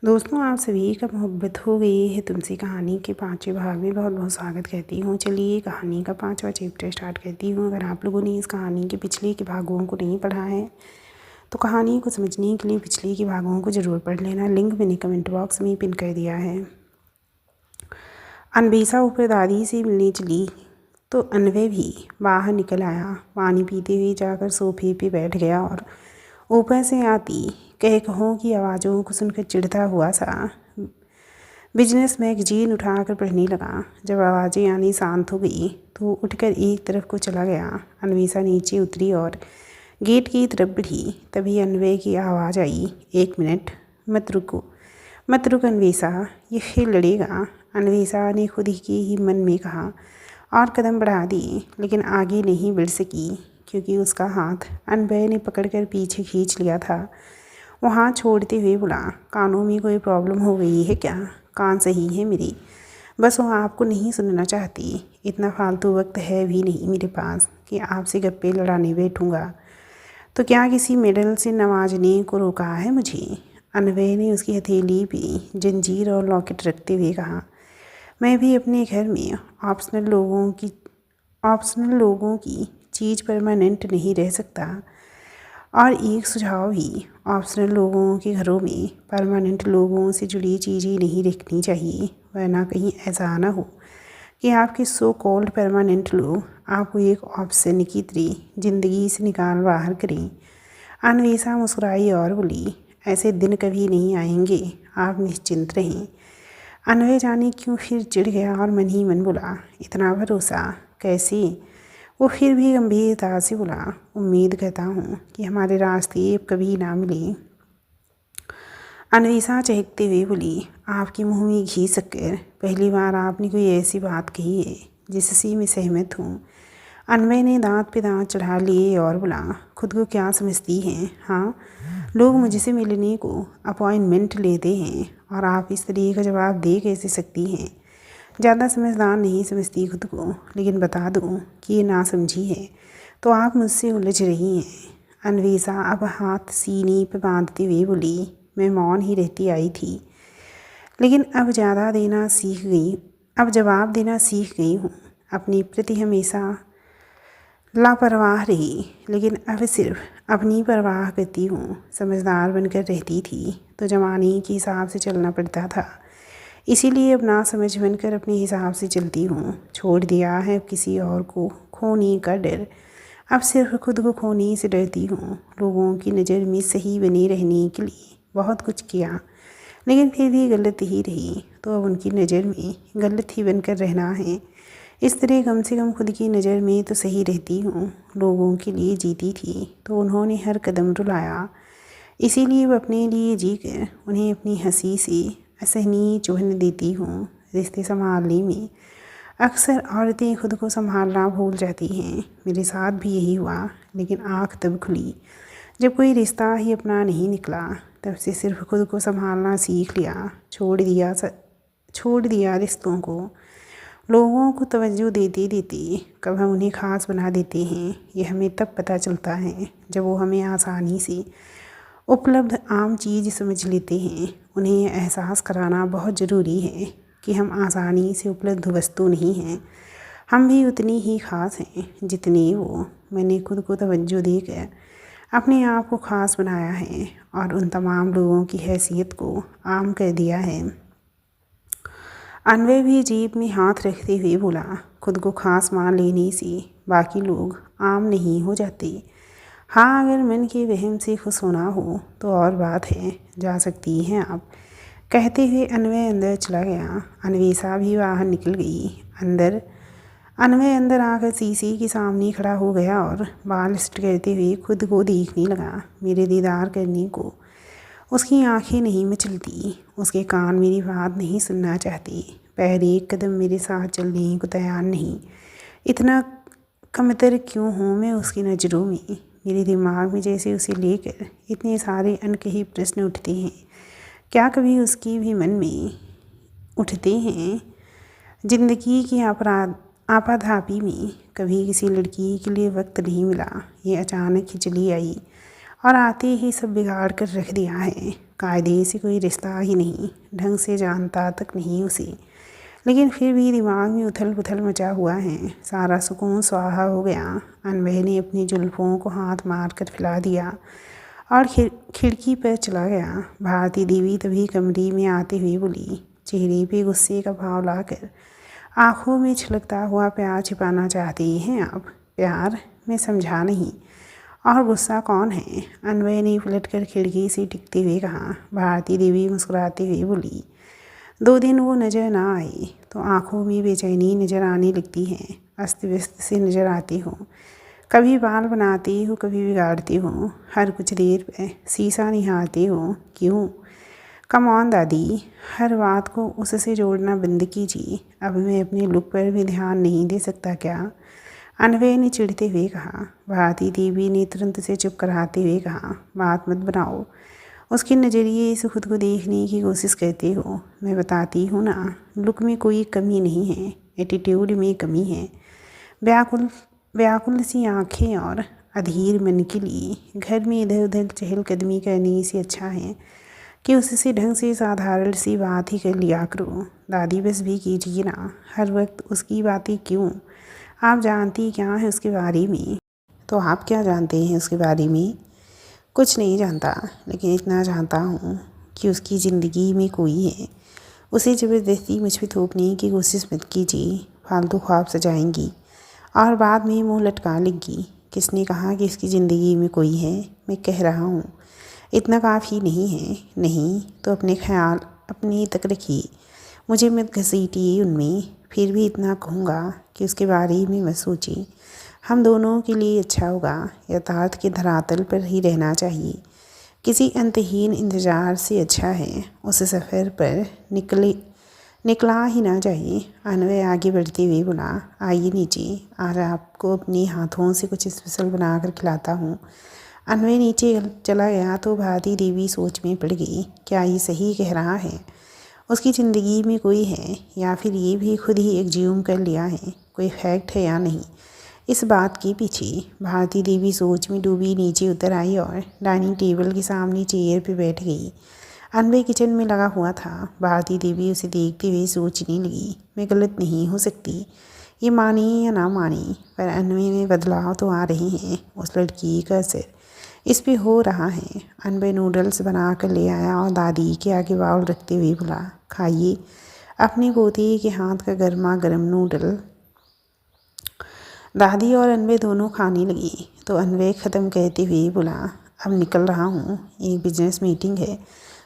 दोस्तों, आप सभी का मोहब्बत हो गई है तुमसे कहानी के 5वें भाग में बहुत बहुत स्वागत करती हूँ। चलिए कहानी का 5वां चैप्टर स्टार्ट करती हूँ। अगर आप लोगों ने इस कहानी के पिछले के भागों को नहीं पढ़ा है तो कहानी को समझने के लिए पिछले के भागों को ज़रूर पढ़ लेना। लिंक मैंने कमेंट बॉक्स में पिन कर दिया है। अनबीसा ऊपर दादी से मिलने चली तो अन्वय भी बाहर निकल आया। पानी पीते हुए जाकर सोफे पे बैठ गया और ऊपर से आती कह कहों की आवाज़ों को सुनकर चिढ़ता हुआ सा बिजनेस मैगजीन उठाकर पढ़ने लगा। जब आवाज़ें आनी शांत हो गई तो उठकर एक तरफ को चला गया। अन्वेषा नीचे उतरी और गेट की तरफ बढ़ी। तभी अन्वय की आवाज़ आई, 1 मिनट, मत रुको, मत रुक अन्वेषा, ये फिर लड़ेगा। अन्वेषा ने खुद ही मन में कहा और कदम बढ़ा दिए, लेकिन आगे नहीं बढ़ सकी क्योंकि उसका हाथ अन्वय ने पकड़कर पीछे खींच लिया था। वो हाथ छोड़ते हुए बोला, कानों में कोई प्रॉब्लम हो गई है क्या? कान सही है मेरी, बस वो आपको नहीं सुनना चाहती। इतना फालतू वक्त है भी नहीं मेरे पास कि आपसे गप्पे लड़ाने बैठूँगा। तो क्या किसी मेडल से नवाजने को रोका है मुझे? अन्वय ने उसकी हथेली पे जंजीर और लॉकेट रखते हुए कहा, मैं भी अपने घर में ऑप्शनल लोगों की चीज़ परमानेंट नहीं रह सकता। और एक सुझाव भी, ऑप्शनल लोगों के घरों में परमानेंट लोगों से जुड़ी चीज़ें नहीं रखनी चाहिए, वरना कहीं ऐसा ना हो कि आपके सो कॉल्ड परमानेंट लोग आपको एक ऑप्शन की तरह ज़िंदगी से निकाल बाहर करें। अन्वेषा मुस्कुराई और बोली, ऐसे दिन कभी नहीं आएंगे, आप निश्चिंत रहें। अन्वय जाने क्यों फिर चिढ़ गया और मन ही मन बोला, इतना भरोसा कैसे? वो फिर भी गंभीरता से बोला, उम्मीद करता हूँ कि हमारे रास्ते अब कभी ना मिले। अन्वेषा चहकते हुए बोली, आपके मुंह में घी शक्कर, पहली बार आपने कोई ऐसी बात कही है जिससे मैं सहमत हूँ। अन्वय ने दांत पे दांत चढ़ा लिए और बोला, खुद को क्या समझती हैं? हाँ, लोग मुझसे मिलने को अपॉइंटमेंट लेते हैं और आप इस तरह का जवाब दे कैसे सकती हैं? ज़्यादा समझदार नहीं समझती खुद को, लेकिन बता दूँ कि ये ना समझी है तो आप मुझसे उलझ रही हैं। अन्वेषा अब हाथ सीने पर बांधते हुए बोली, मैं मौन ही रहती आई थी, लेकिन अब जवाब देना सीख गई हूँ। अपने प्रति हमेशा लापरवाह रही, लेकिन अब सिर्फ अपनी परवाह करती हूँ। समझदार बनकर रहती थी तो ज़माने के हिसाब से चलना पड़ता था, इसीलिए अब ना समझ बनकर अपने हिसाब से चलती हूँ। छोड़ दिया है अब किसी और को खोने का डर, अब सिर्फ खुद को खोने से डरती हूँ। लोगों की नज़र में सही बने रहने के लिए बहुत कुछ किया, लेकिन फिर भी गलत ही रही, तो अब उनकी नज़र में गलत ही बनकर रहना है। इस तरह कम से कम खुद की नज़र में तो सही रहती हूँ। लोगों के लिए जीती थी तो उन्होंने हर कदम रुलाया, इसीलिए अब अपने लिए जीकर उन्हें अपनी हंसी से असहनीय चुभन देती हूँ। रिश्ते संभालने में अक्सर औरतें खुद को संभालना भूल जाती हैं। मेरे साथ भी यही हुआ, लेकिन आँख तब खुली जब कोई रिश्ता ही अपना नहीं निकला। तब से सिर्फ खुद को संभालना सीख लिया, छोड़ दिया रिश्तों को। लोगों को तवज्जो देते देते कब हम उन्हें ख़ास बना देते हैं, ये हमें तब पता चलता है जब वो हमें आसानी से उपलब्ध आम चीज़ समझ लेते हैं। उन्हें यह एहसास कराना बहुत ज़रूरी है कि हम आसानी से उपलब्ध वस्तु नहीं हैं, हम भी उतनी ही ख़ास हैं जितनी वो। मैंने खुद को तवज्जो देकर अपने आप को ख़ास बनाया है और उन तमाम लोगों की हैसियत को आम कर दिया है। अन्वय भी जेब में हाथ रखते हुए बोला, खुद को खास मान लेने से बाकी लोग आम नहीं हो जाते। हाँ, अगर मन के वहम से खुश होना हो तो और बात है, जा सकती हैं आप। कहते हुए अन्वय अंदर चला गया। अन्वेषा भी बाहर निकल गई। अन्वय अंदर आकर शीशे के सामने खड़ा हो गया और बाल स्ट्रेट करते हुए खुद को देखने लगा। मेरे दीदार करने को उसकी आंखें नहीं मचलती, उसके कान मेरी बात नहीं सुनना चाहते, पैर एक कदम मेरे साथ चलने को तैयार नहीं। इतना कमतर क्यों हूँ मैं उसकी नज़रों में? मेरे दिमाग में जैसे उसे लेकर इतने सारे अनकही प्रश्न उठते हैं। क्या कभी उसकी भी मन में उठते हैं? ज़िंदगी की आपाधापी में कभी किसी लड़की के लिए वक्त नहीं मिला। ये अचानक ही चली आई और आते ही सब बिगाड़ कर रख दिया है। कायदे से कोई रिश्ता ही नहीं, ढंग से जानता तक नहीं उसे, लेकिन फिर भी दिमाग में उथल पुथल मचा हुआ है। सारा सुकून स्वाहा हो गया। अनबह ने अपनी जुल्फ़ों को हाथ मार कर फैला दिया और खिड़की पर चला गया। भारती देवी तभी कमरे में आते हुए बोली, चेहरे पे गुस्से का भाव लाकर आंखों में छलकता हुआ प्यार छिपाना चाहती हैं आप? प्यार? मैं समझा नहीं। और गुस्सा कौन है? अनवय ने पलटकर खिड़की से टिकते हुए कहा। भारती देवी मुस्कुराते हुए बोली, 2 दिन वो नज़र ना आए तो आंखों में बेचैनी नज़र आने लगती है। अस्त व्यस्त से नज़र आती हो, कभी बाल बनाती हो, कभी बिगाड़ती हो, हर कुछ देर पे शीशा निहारती हो। क्यों? कम ऑन दादी, हर बात को उससे जोड़ना बंद कीजिए। अब मैं अपने लुक पर भी ध्यान नहीं दे सकता क्या? अनवय ने चिढ़ते हुए कहा। भारती देवी ने तुरंत से चुप कराते हुए कहा, बात मत बनाओ। उसके नज़रिए से खुद को देखने की कोशिश करते हो। मैं बताती हूँ ना, लुक में कोई कमी नहीं है, एटीट्यूड में कमी है। व्याकुल व्याकुल सी आँखें और अधीर मन के लिए घर में इधर उधर चहलकदमी करने से अच्छा है कि उससे ढंग से साधारण सी बात ही कर लिया करो। दादी बस भी कीजिए ना, हर वक्त उसकी बातें क्यों? आप जानती क्या है उसके बारे में? तो आप क्या जानते हैं उसके बारे में? कुछ नहीं जानता, लेकिन इतना जानता हूँ कि उसकी ज़िंदगी में कोई है। उसे ज़बरदस्ती मुझ पर थोपने की कोशिश मत कीजिए, फालतू ख्वाब सजाएंगी और बाद में मुँह लटका लेंगी। किसने कहा कि उसकी ज़िंदगी में कोई है? मैं कह रहा हूँ, इतना काफ़ी नहीं है। नहीं तो अपने ख्याल अपने तक रखिए, मुझे मत घसीटिए उनमें। फिर भी इतना कहूँगा कि उसके बारे में मत सोचिए, हम दोनों के लिए अच्छा होगा यथार्थ के धरातल पर ही रहना चाहिए। किसी अंतहीन इंतज़ार से अच्छा है उस सफ़र पर निकला ही ना जाए। अनवय आगे बढ़ते हुए बोला, आइए नीचे, आज आपको अपने हाथों से कुछ स्पेशल बना कर खिलाता हूँ। अनवय नीचे चला गया तो भारती देवी सोच में पड़ गई, क्या ये सही कह रहा है? उसकी ज़िंदगी में कोई है या फिर ये भी खुद ही एग्ज्यूम कर लिया है? कोई फैक्ट है या नहीं इस बात के पीछे? भारती देवी सोच में डूबी नीचे उतर आई और डाइनिंग टेबल के सामने चेयर पर बैठ गई। अनवय किचन में लगा हुआ था। भारती देवी उसे देखते हुए सोचने लगी, मैं गलत नहीं हो सकती, ये माने या ना माने, पर अनवय में बदलाव तो आ रहे हैं। उस लड़की का असर इस पे हो रहा है। अनवय नूडल्स बना कर ले आया और दादी के आगे बाउल रखते हुए बोला, खाइए अपने पोते के हाथ का गर्मा गर्म नूडल। दादी और अनवय दोनों खाने लगी तो अनवय ख़त्म कहते हुए बोला, अब निकल रहा हूँ, एक बिजनेस मीटिंग है,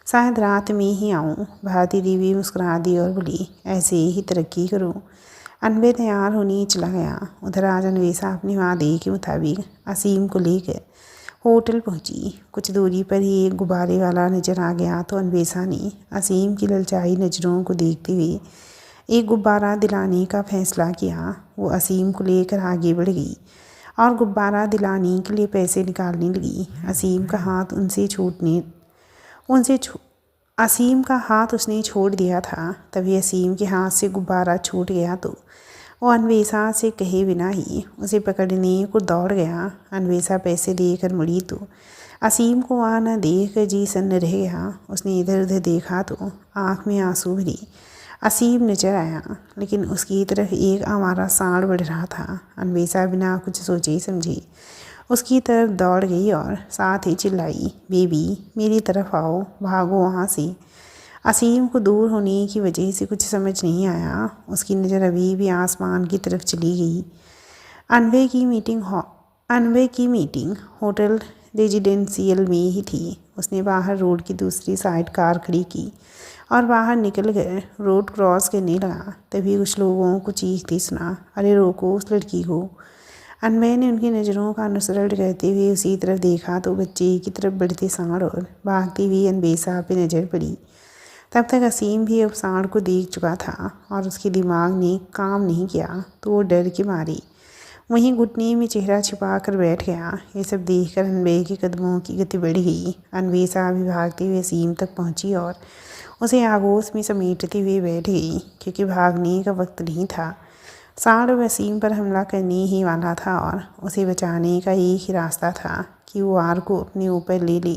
शायद रात में ही आऊँ। भारती देवी मुस्कुरा दी और बोली, ऐसे ही तरक्की करो। अनवय तैयार होने चला गया। उधर आज अन्वेषा अपने वादे के मुताबिक असीम को लेकर होटल पहुंची। कुछ दूरी पर ही एक गुब्बारे वाला नज़र आ गया तो अन्वेषा ने असीम की ललचाई नज़रों को देखते हुए एक गुब्बारा दिलाने का फैसला किया। वो असीम को लेकर आगे बढ़ गई और गुब्बारा दिलाने के लिए पैसे निकालने लगी। असीम का हाथ असीम का हाथ उसने छोड़ दिया था। तभी असीम के हाथ से गुब्बारा छूट गया तो वो अन्वेषा से कहे बिना ही उसे पकड़ने को दौड़ गया। अन्वेषा पैसे देकर मुड़ी तो असीम को वहाँ न देख कर जी सन्न रह गया। उसने इधर उधर देखा तो आँख में आंसू भरी असीम नजर आया, लेकिन उसकी तरफ एक आवारा सांड बढ़ रहा था। अन्वेषा बिना कुछ सोचे समझे उसकी तरफ दौड़ गई और साथ ही चिल्लाई, बेबी मेरी तरफ आओ, भागो वहाँ से। असीम को दूर होने की वजह से कुछ समझ नहीं आया। उसकी नज़र अभी भी आसमान की तरफ चली गई। अनवय की मीटिंग होटल रेजिडेंशियल में ही थी। उसने बाहर रोड की दूसरी साइड कार खड़ी की और बाहर निकल कर रोड क्रॉस करने लगा। तभी कुछ लोगों को चीखते सुना, अरे रोको उस लड़की को। अनवय ने उनकी नज़रों का अनुसरण करते हुए उसी तरफ देखा तो बच्चे की तरफ बढ़ते सांड और भागती हुई अन्वेषा पे नज़र पड़ी। तब तक असीम भी अब सांड को देख चुका था और उसके दिमाग ने काम नहीं किया तो वो डर के मारे वहीं घुटने में चेहरा छिपा कर बैठ गया। ये सब देखकर अनवय के कदमों की गति बढ़ गई। अन्वेषा भी भागते हुए असीम तक पहुंची और उसे आगोश में समेटते हुए बैठ गई, क्योंकि भागने का वक्त नहीं था। सांड वसीम पर हमला करने ही वाला था और उसे बचाने का एक ही रास्ता था कि वो वार को अपने ऊपर ले ले।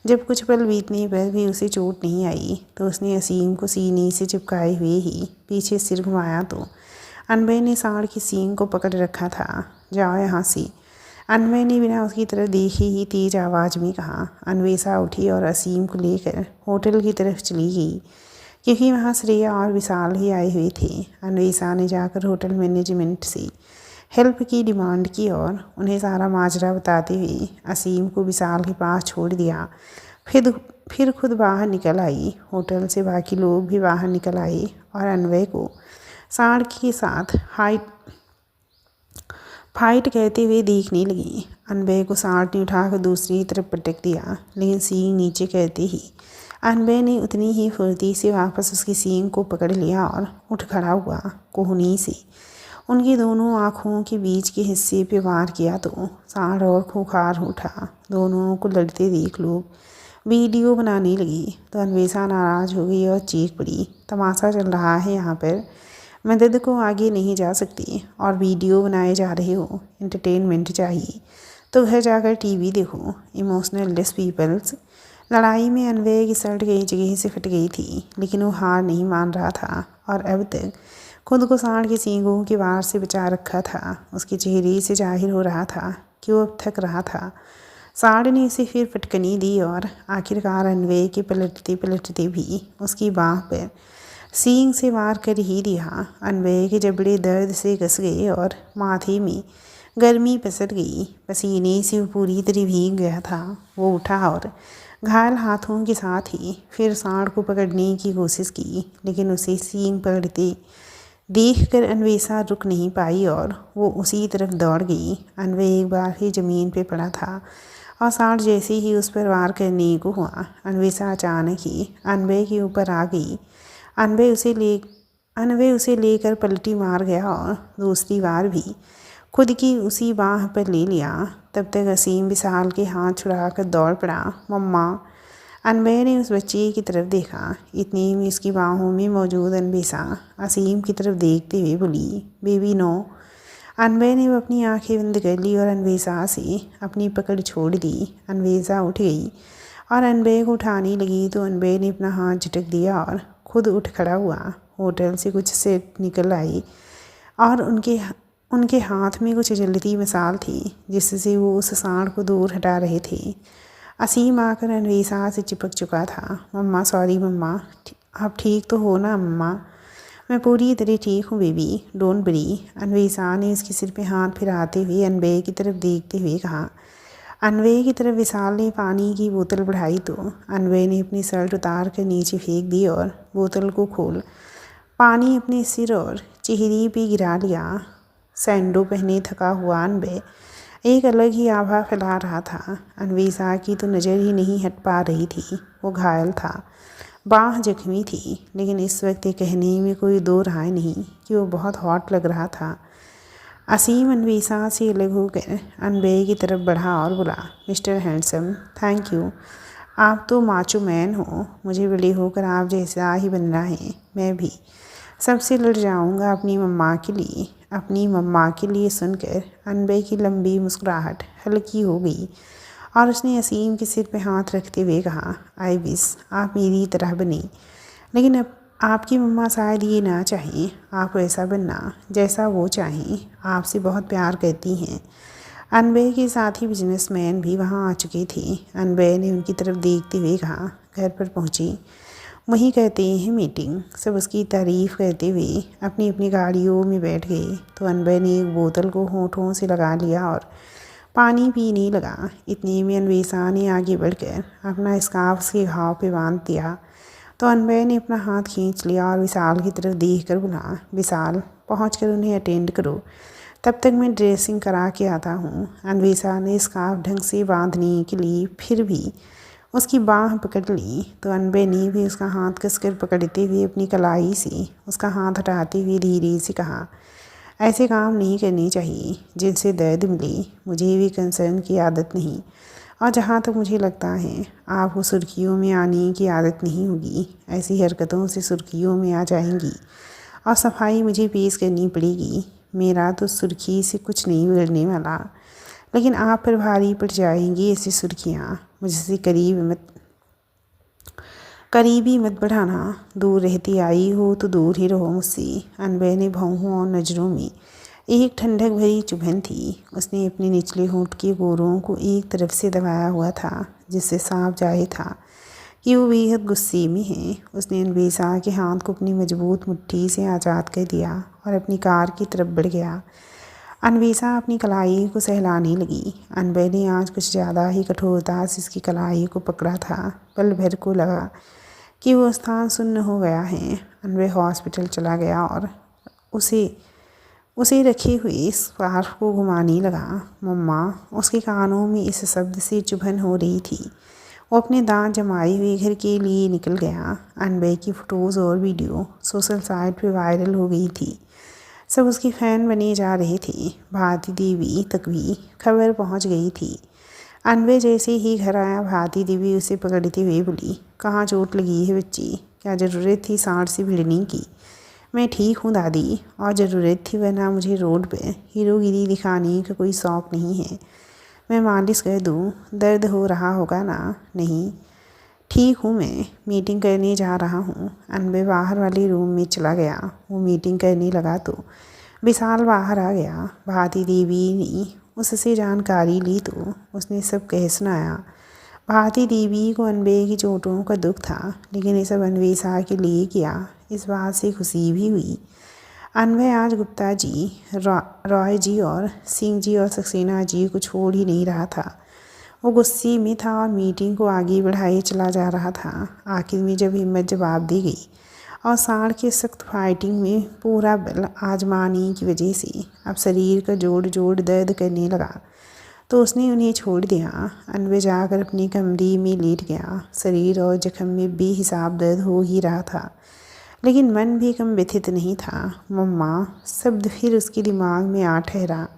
जब कुछ पल बीतने पर भी उसे चोट नहीं आई तो उसने असीम को सीने से चिपकाए हुए ही पीछे सिर घुमाया तो अनबे ने सांड की सींग को पकड़ रखा था। जाओ यहाँ से, अनबे ने बिना उसकी तरफ देखे ही तेज आवाज़ में कहा। अन्वेषा उठी और असीम को लेकर होटल की तरफ चली गई, क्योंकि वहाँ श्रेया और विशाल ही आए हुए थे। अन्वेषा ने जाकर होटल मैनेजमेंट से हेल्प की डिमांड की और उन्हें सारा माजरा बताते हुए असीम को विशाल के पास छोड़ दिया। फिर खुद बाहर निकल आई। होटल से बाकी लोग भी बाहर निकल आए और अनवय को सांड के साथ फाइट कहते हुए देखने लगी। अनबे को सांड ने उठाकर दूसरी तरफ पटक दिया, लेकिन सींग नीचे कहते ही अनबे ने उतनी ही फुर्ती से वापस उसकी सींग को पकड़ लिया और उठ खड़ा हुआ। कोहनी से उनकी दोनों आँखों के बीच के हिस्से पे वार किया तो सांड और खूंखार उठा। दोनों को लड़ते देख लोग वीडियो बनाने लगी तो अन्वेषा नाराज़ हो गई और चीख पड़ी, तमाशा चल रहा है यहाँ पर, मदद को आगे नहीं जा सकती और वीडियो बनाए जा रहे हो। एंटरटेनमेंट चाहिए तो घर जाकर टीवी देखो। Emotional less peoples. लड़ाई में अनवय की शर्ट कई जगह से फट गई थी, लेकिन वो हार नहीं मान रहा था और अब तक खुद को सांड के सींगों के वार से बचा रखा था। उसके चेहरे से जाहिर हो रहा था कि वो अब थक रहा था। सांड ने उसे फिर फटकनी दी और आखिरकार अनवय के पलटते पलटते भी उसकी बाह पर सींग से वार कर ही दिया। अनवय के जबड़े दर्द से घस गए और माथे में गर्मी पसर गई। पसीने से वो पूरी तरह भीग गया था। वो उठा और घायल हाथों के साथ ही फिर सांड को पकड़ने की कोशिश की, लेकिन उसे सींग पकड़ते देखकर अन्वेषा रुक नहीं पाई और वो उसी तरफ दौड़ गई। अनवय एक बार ही ज़मीन पे पड़ा था और सांड जैसे ही उस पर वार करने को हुआ, अन्वेषा अचानक ही अनवय के ऊपर आ गई। अनवय उसे लेकर पलटी मार गया और दूसरी बार भी खुद की उसी बाह पर ले लिया। तब तक असीम विशाल के हाथ छुड़ाकर दौड़ पड़ा। मम्मा। अनवय ने उस बच्चे की तरफ देखा। इतने में उसकी बाहों में मौजूद अन्वेषा असीम की तरफ देखते हुए बोली, बेबी नो। अनवय ने अपनी आंखें बंद कर ली और अन्वेषा से अपनी पकड़ छोड़ दी। अन्वेषा उठ गई और अनवय को उठाने लगी तो अनवय ने अपना हाथ झटक दिया और खुद उठ खड़ा हुआ। होटल से कुछ सेट निकल आई और उनके हाथ में कुछ जलती मसाल थी, जिससे वो उस सांड को दूर हटा रहे थे। असीम आकर अन्वेषा से चिपक चुका था। मम्मा सॉरी मम्मा, आप ठीक तो हो ना मम्मा? मैं पूरी तरह ठीक हूँ बेबी, डोंट वरी। अन्वेषा ने उसके सिर पे हाथ फिराते हुए अनवय की तरफ देखते हुए कहा। अनवय की तरफ विशाल ने पानी की बोतल बढ़ाई तो अनवय ने अपनी शर्ट उतार कर नीचे फेंक दी और बोतल को खोल पानी अपने सिर और चेहरे पे गिरा लिया। सैंडो पहने थका हुआ अनवय एक अलग ही आभा फैला रहा था। अन्वेषा की तो नज़र ही नहीं हट पा रही थी। वो घायल था, बाह जख्मी थी, लेकिन इस वक्त ये कहने में कोई दो राय नहीं कि वो बहुत हॉट लग रहा था। असीम अन्वेषा से अलग होकर अनवय की तरफ बढ़ा और बोला, मिस्टर हैंडसम, थैंक यू। आप तो माचो मैन हो, मुझे बड़े होकर आप जैसा ही बनना है। मैं भी सबसे लड़ जाऊंगा अपनी मम्मा के लिए। अपनी मम्मा के लिए सुनकर अनवय की लंबी मुस्कुराहट हल्की हो गई और उसने असीम के सिर पे हाथ रखते हुए कहा, आई विश आप मेरी तरह बने, लेकिन अब आपकी मम्मा शायद ये ना चाहें आप वैसा बनना जैसा वो चाहें। आपसे बहुत प्यार करती हैं। अनवय के साथी बिजनेसमैन भी वहाँ आ चुके थे। अनवय ने उनकी तरफ देखते हुए कहा, घर पर पहुँची वहीं कहते हैं मीटिंग। सब उसकी तारीफ़ करते हुए अपनी अपनी गाड़ियों में बैठ गए तो अनवय ने एक बोतल को होठों से लगा लिया और पानी पीने लगा। इतने में अन्वेषा ने आगे बढ़कर अपना स्कार्फ उसके घाव पे बांध दिया तो अनवय ने अपना हाथ खींच लिया और विशाल की तरफ देखकर बोला, विशाल पहुंचकर उन्हें अटेंड करो, तब तक मैं ड्रेसिंग करा के आता हूँ। अन्वेषा ने स्कार्फ ढंग से बांधने के लिए फिर भी उसकी बाह पकड़ ली तो अनवय ने भी उसका हाथ कसकर पकड़ते हुए अपनी कलाई से उसका हाथ हटाते हुए धीरे से कहा, ऐसे काम नहीं करने चाहिए जिनसे दर्द मिले। मुझे भी कंसर्न की आदत नहीं और जहाँ तक मुझे लगता है आपको सुर्खियों में आने की आदत नहीं होगी। ऐसी हरकतों से सुर्खियों में आ जाएंगी और सफाई मुझे पेश करनी पड़ेगी। मेरा तो सुर्खी से कुछ नहीं बिगड़ने वाला, लेकिन आप पर भारी पड़ जाएंगी ऐसी सुर्खियाँ। मुझसे करीब मत करीबी मत बढ़ाना, दूर रहती आई हो तो दूर ही रहो मुझसे। अनबन भौहों और नज़रों में एक ठंडक भरी चुभन थी। उसने अपने निचले होंठ के गोरों को एक तरफ से दबाया हुआ था, जिससे साफ जाहिर था कि वो बेहद गुस्से में है। उसने अनवेसा के हाथ को अपनी मजबूत मुट्ठी से आज़ाद कर दिया और अपनी कार की तरफ बढ़ गया। अनवेसा अपनी कलाई को सहलाने लगी। अनबन ने आज कुछ ज़्यादा ही कठोरता से उसकी कलाई को पकड़ा था। पल भर को लगा कि वो स्थान सुन्न हो गया है। अनबन हॉस्पिटल चला गया और उसे रखे हुए स्कार्फ को घुमाने लगा। मम्मा, उसके कानों में इस शब्द से चुभन हो रही थी। वो अपने दांत जमाए हुए घर के लिए निकल गया। अनबन की फ़ोटोज़ और वीडियो सोशल साइट पे वायरल हो गई थी। सब उसकी फ़ैन बने जा रहे थे। भारती देवी तक भी खबर पहुंच गई थी। अनबन जैसे ही घर आया, भारती देवी उसे पकड़ते हुए बोली, कहाँ चोट लगी है बच्ची? क्या ज़रूरत थी सांड से भिड़ने की? मैं ठीक हूँ दादी, और ज़रूरत थी, वरना मुझे रोड पे हीरोगिरी दिखाने का कोई शौक़ नहीं है। मैं मालिश कर दूँ? दर्द हो रहा होगा ना? नहीं, ठीक हूँ मैं, मीटिंग करने जा रहा हूँ। अनबन बाहर वाले रूम में चला गया। वो मीटिंग करने लगा तो विशाल बाहर आ गया। भारती देवी ने उससे जानकारी ली तो उसने सब कह सुनाया। भारती देवी को अनबन की चोटों का दुख था, लेकिन ये सब अनवेसा के लिए किया, इस बात से खुशी भी हुई। अनबन आज गुप्ता जी, रॉय जी और सिंह जी और सक्सेना जी को छोड़ ही नहीं रहा था। वो गुस्से में था और मीटिंग को आगे बढ़ाए चला जा रहा था। आखिर में जब हिम्मत जवाब दी गई और सांड के सख्त फाइटिंग में पूरा बल आजमाने की वजह से अब शरीर का जोड़ जोड़ दर्द करने लगा, तो उसने उन्हें छोड़ दिया। अनबन जाकर अपने कमरे में लेट गया। शरीर और जख्म में बेहिसाब दर्द हो ही रहा था, लेकिन मन भी कम व्यथित नहीं था। मम्मा शब्द फिर उसके दिमाग में आ ठहरा,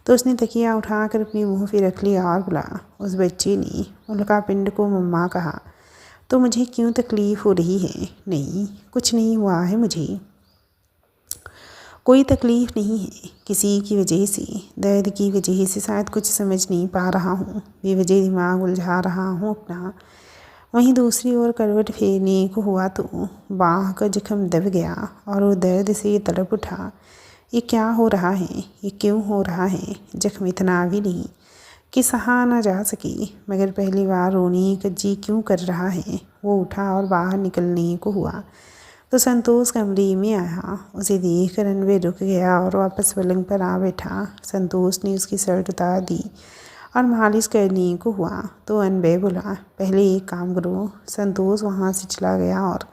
तो उसने तकिया उठाकर अपने मुंह पे रख लिया और बोला, उस बच्चे ने उल्का पिंड को मम्मा कहा, तो मुझे क्यों तकलीफ़ हो रही है? नहीं, कुछ नहीं हुआ है मुझे, कोई तकलीफ़ नहीं है किसी की वजह से, दर्द की वजह से शायद कुछ समझ नहीं पा रहा हूँ, बेवजह दिमाग उलझा रहा हूँ अपना। वहीं दूसरी ओर करवट फेरने को हुआ तो बाँह का जख्म दब गया और वो दर्द से तड़प उठा। ये क्या हो रहा है? ये क्यों हो रहा है? जख्म इतना भी नहीं कि सहा न जा सकी, मगर पहली बार रोने का जी क्यों कर रहा है? वो उठा और बाहर निकलने को हुआ तो संतोष कमरे में आया। उसे देखकर अनबन रुक गया और वापस पलंग पर आ बैठा। संतोष ने उसकी शर्ट उतार दी और मालिश करने को हुआ तो अनबन बोला, पहले एक काम करो। संतोष वहाँ से चला गया और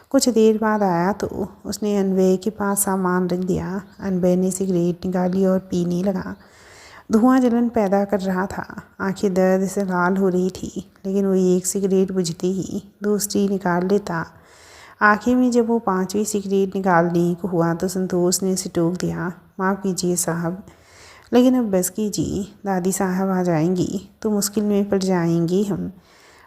कुछ देर बाद आया तो उसने अनबन के पास सामान रख दिया। अनबन ने सिगरेट निकाली और पीने लगा। धुआं जलन पैदा कर रहा था। आंखें दर्द से लाल हो रही थी, लेकिन वो एक सिगरेट बुझते ही दूसरी निकाल लेता। आखिर में जब वो 5वीं सिगरेट निकालने को हुआ तो संतोष ने उसे टोक दिया, माफ़ कीजिए साहब, लेकिन अब बस कीजिए, दादी साहब आ जाएंगी तो मुश्किल में पड़ जाएंगे हम।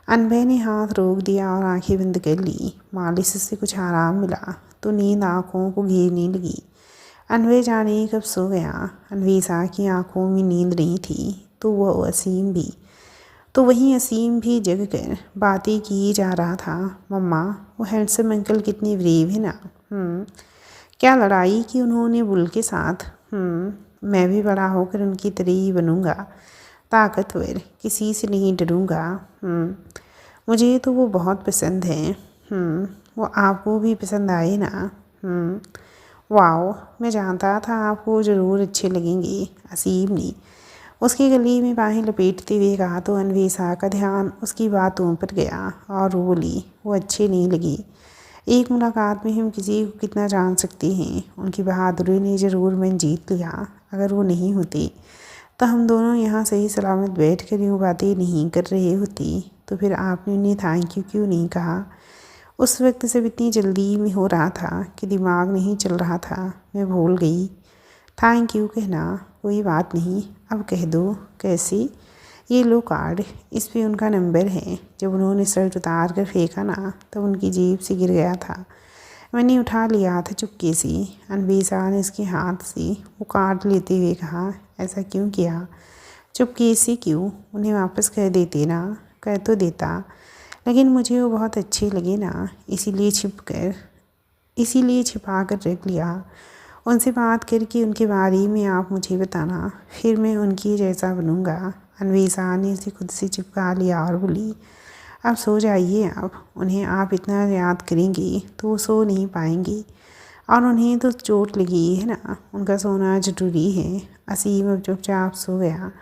अनबन ने हाथ रोक दिया और आंखें बंद कर ली। मालिश से कुछ आराम मिला तो नींद आँखों को घेरने लगी। अनबन जाने कब सो गया। अनवेसा की आँखों में नींद नहीं थी तो वहीं असीम भी जग कर बातें की जा रहा था। मम्मा, वो हैंडसम अंकल कितने ब्रेव है ना। क्या लड़ाई की उन्होंने बुल के साथ। मैं भी बड़ा होकर उनकी तरह ही बनूंगा, ताकतवर, किसी से नहीं डरूंगा। मुझे तो वो बहुत पसंद है। वो आपको भी पसंद आए ना। वाओ, मैं जानता था आपको ज़रूर अच्छे लगेंगे, असीम ने उसके गले में बाहें लपेटते हुए कहा तो अनवेसा का ध्यान उसकी बातों पर गया और वो बोली, वो अच्छे नहीं लगे। एक मुलाकात में हम किसी को कितना जान सकते हैं। उनकी बहादुरी ने ज़रूर मन जीत लिया। अगर वो नहीं होती तो हम दोनों यहाँ सही सलामत बैठ कर यूँ बातें नहीं कर रहे होती। तो फिर आपने उन्हें थैंक यू क्यों नहीं कहा? उस वक्त सब इतनी जल्दी में हो रहा था कि दिमाग नहीं चल रहा था। मैं भूल गई। थैंक यू कहना, कोई बात नहीं, अब कह दो। कैसे? ये लो कार्ड, इस पे उनका नंबर है। जब उन्होंने शर्ट उतार कर फेंका ना तब उनकी जेब से गिर गया था। मैंने उठा लिया था चुपके से। अनवेसा ने उसके हाथ से वो कार्ड लेते हुए कहा, ऐसा क्यों किया? चुपके से क्यों? उन्हें वापस कर देते ना। कर तो देता, लेकिन मुझे वो बहुत अच्छे लगे ना, इसीलिए छिपा कर रख लिया। उनसे बात करके उनके बारे में आप मुझे बताना, फिर मैं उनकी जैसा बनूंगा। अन्वेषा ने उसे खुद से चिपका लिया और बोली, अब सो जाइए आप। उन्हें आप इतना याद करेंगी तो वो सो नहीं पाएंगी, और उन्हें तो चोट लगी है ना, उनका सोना ज़रूरी है। असीम अब चुपचाप सो गया।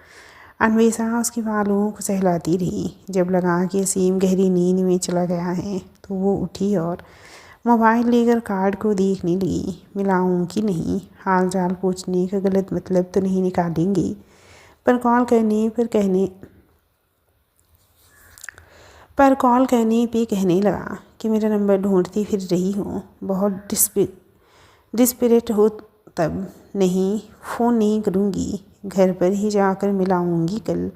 अन्वेषा उसके बालों को सहलाती रही। जब लगा कि असीम गहरी नींद में चला गया है तो वो उठी और मोबाइल लेकर कार्ड को देखने लगी। मिलाऊं कि नहीं, हाल चाल पूछने का गलत मतलब तो नहीं निकालेंगी, पर कॉल करने पे कहने लगा कि मेरा नंबर ढूंढती फिर रही हूँ, बहुत डिस्परेट हो तब नहीं, फ़ोन नहीं करूँगी, घर पर ही जाकर मिलाऊंगी कल।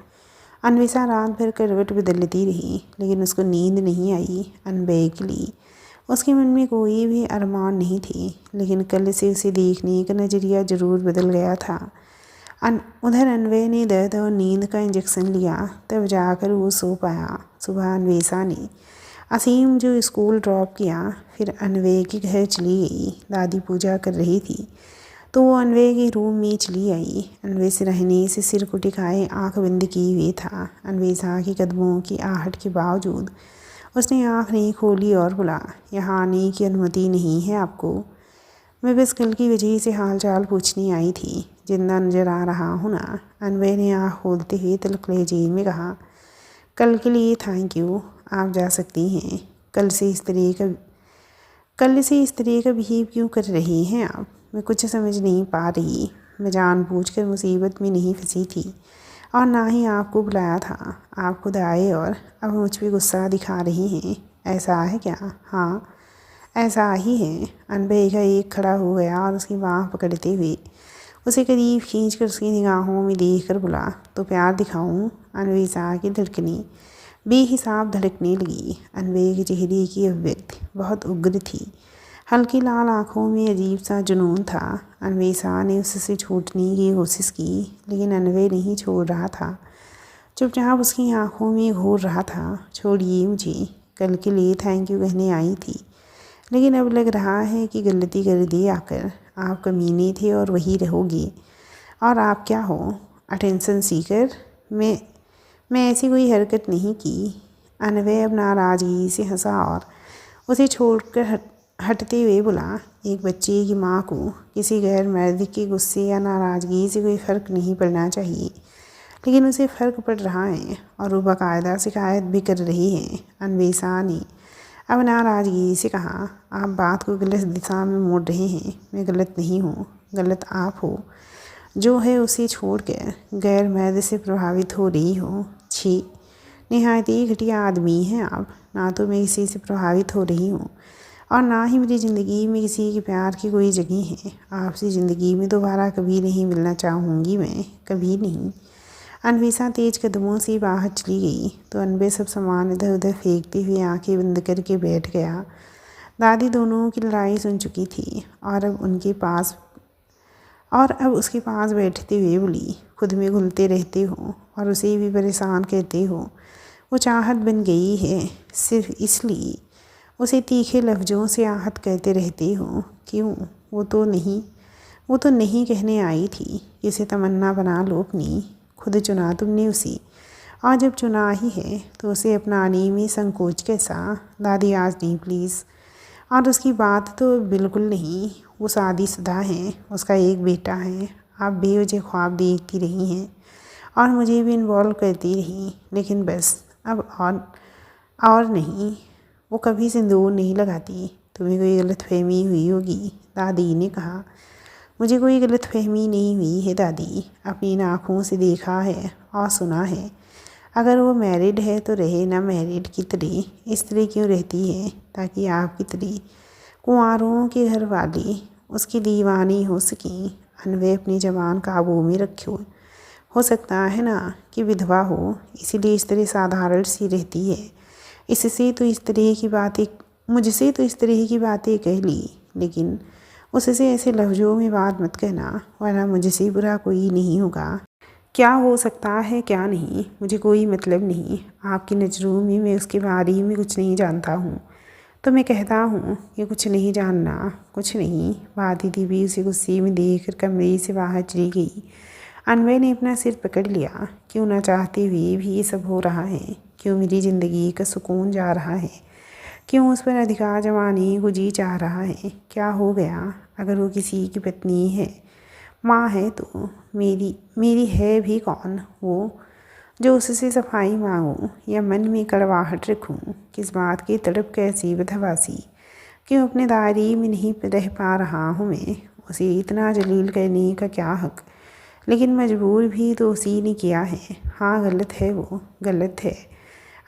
अन्वेषा रात भर करवट बदलती रही, लेकिन उसको नींद नहीं आई। अनबे के लिए उसके मन में कोई भी अरमान नहीं थे, लेकिन कल से उसे देखने का नज़रिया ज़रूर बदल गया था। उधर अनवे ने दर्द और नींद का इंजेक्शन लिया, तब जाकर वो सो पाया। सुबह अन्वेषा ने असीम जो स्कूल ड्रॉप किया, फिर अनवे के घर चली गई। दादी पूजा कर रही थी तो वो अनवे के रूम में चली आई। अनवे से रहने से सिर को टिकाए आंख बंद किए हुए था। अन्वेषा के कदमों की आहट के बावजूद उसने आंख नहीं खोली और बोला, यहाँ आने की अनुमति नहीं है आपको। मैं बस कल की वजह से हाल चाल पूछने आई थी, जिंदा नजर आ रहा हूँ ना। अनवे ने आँख खोलते हुए तल्ख लहजे में कहा, कल के लिए थैंक यू, आप जा सकती हैं। कल से इस तरह का बिहेव क्यों कर रही हैं आप? मैं कुछ समझ नहीं पा रही। मैं जानबूझकर मुसीबत में नहीं फंसी थी और ना ही आपको बुलाया था। आप खुद आए और अब मुझ पर गुस्सा दिखा रही हैं, ऐसा है क्या? हाँ, ऐसा ही है। अनबे का एक खड़ा हो गया और उसकी बाँह पकड़ते हुए उसे करीब खींचकर उसकी निगाहों में देखकर बोला, तो प्यार दिखाऊं? अन्वेषा की धड़कनें बेहिसाब धड़कने लगी। अनबे के चेहरे की अभिव्यक्ति बहुत उग्र थी। हल्की लाल आंखों में अजीब सा जुनून था। अन्वेषा ने उससे छूटने की कोशिश की, लेकिन अनवे नहीं छोड़ रहा था। चुपचाप उसकी आंखों में घूर रहा था। छोड़िए मुझे, कल के लिए थैंक यू कहने आई थी, लेकिन अब लग रहा है कि गलती कर दी आकर। आप कमीने थे और वही रहोगे। और आप क्या हो, अटेंशन सीकर? मैं ऐसी कोई हरकत नहीं की। अनवे अब नाराज़गी से हंसा और उसे छोड़कर हटते हुए बोला, एक बच्चे की माँ को किसी गैर मर्द के गुस्से या नाराज़गी से कोई फ़र्क नहीं पड़ना चाहिए, लेकिन उसे फ़र्क पड़ रहा है और वो बाकायदा शिकायत भी कर रही है। अन्वेषा ने अब नाराज़गी से कहा, आप बात को गलत दिशा में मोड़ रहे हैं। मैं गलत नहीं हूँ, गलत आप हो जो है उसे छोड़कर गैर मर्द से प्रभावित हो रही हो। छी, निहायत ही घटिया आदमी हैं आप। ना तो मैं किसी से प्रभावित हो रही हूँ और ना ही मेरी ज़िंदगी में किसी के प्यार की कोई जगह है। आपसे ज़िंदगी में दोबारा कभी नहीं मिलना चाहूँगी मैं, कभी नहीं। अन्वेषा तेज कदमों से बाहर चली गई तो अनबे सब सामान इधर उधर फेंकते हुए आंखें बंद करके बैठ गया। दादी दोनों की लड़ाई सुन चुकी थी और अब उसके पास बैठते हुए बोली, खुद में घुलते रहते हो और उसे भी परेशान करते हो। वो चाहत बन गई है सिर्फ इसलिए उसे तीखे लफ्ज़ों से आहत करते रहते हो। क्यों? वो तो नहीं कहने आई थी कि उसे तमन्ना बना लो अपनी। खुद चुना तुमने उसे, और जब चुना ही है तो उसे अपनाने में संकोच कैसा? दादी आज नहीं प्लीज़। और उसकी बात तो बिल्कुल नहीं। वो शादीशुदा है, उसका एक बेटा है। आप बेवजह ख्वाब देखती रही हैं और मुझे भी इन्वॉल्व करती रही, लेकिन बस अब और नहीं। वो कभी सिंदूर नहीं लगाती। तुम्हें कोई गलतफहमी हुई होगी, दादी ने कहा। मुझे कोई गलतफहमी नहीं हुई है दादी, अपनी आँखों से देखा है और सुना है। अगर वो मैरिड है तो रहे ना मैरिड की तरह। इस तरह क्यों रहती है? ताकि आपकी तरह कुंवारों के घर वाले उसकी दीवानी हो सकें। अनवे अपनी जबान काबू में रखो। हो सकता है ना कि विधवा हो, इसीलिए इस तरह साधारण सी रहती है। मुझसे तो इस तरह की बातें कह ली, लेकिन उससे ऐसे लफ्ज़ों में बात मत कहना, वरना मुझसे बुरा कोई नहीं होगा। क्या हो सकता है क्या नहीं, मुझे कोई मतलब नहीं। आपकी नज़रों में मैं उसके बारे में कुछ नहीं जानता हूँ, तो मैं कहता हूँ कि कुछ नहीं जानना कुछ नहीं। भारती देवी उसे गुस्से में देखकर कमरे से बाहर चली गई। अनवय ने अपना सिर पकड़ लिया। क्यों ना चाहते हुए भी ये सब हो रहा है? क्यों मेरी ज़िंदगी का सुकून जा रहा है? क्यों उस पर अधिकार जमाने को जी चाह रहा है? क्या हो गया? अगर वो किसी की पत्नी है, माँ है, तो मेरी मेरी है भी कौन वो, जो उससे सफाई मांगूं या मन में कड़वाहट रखूं? किस बात की तड़प, कैसी बदहवासी? क्यों अपने दायरे में नहीं रह पा रहा हूँ मैं? उसे इतना जलील करने का क्या हक? लेकिन मजबूर भी तो उसी ने किया है। हाँ, गलत है, वो गलत है।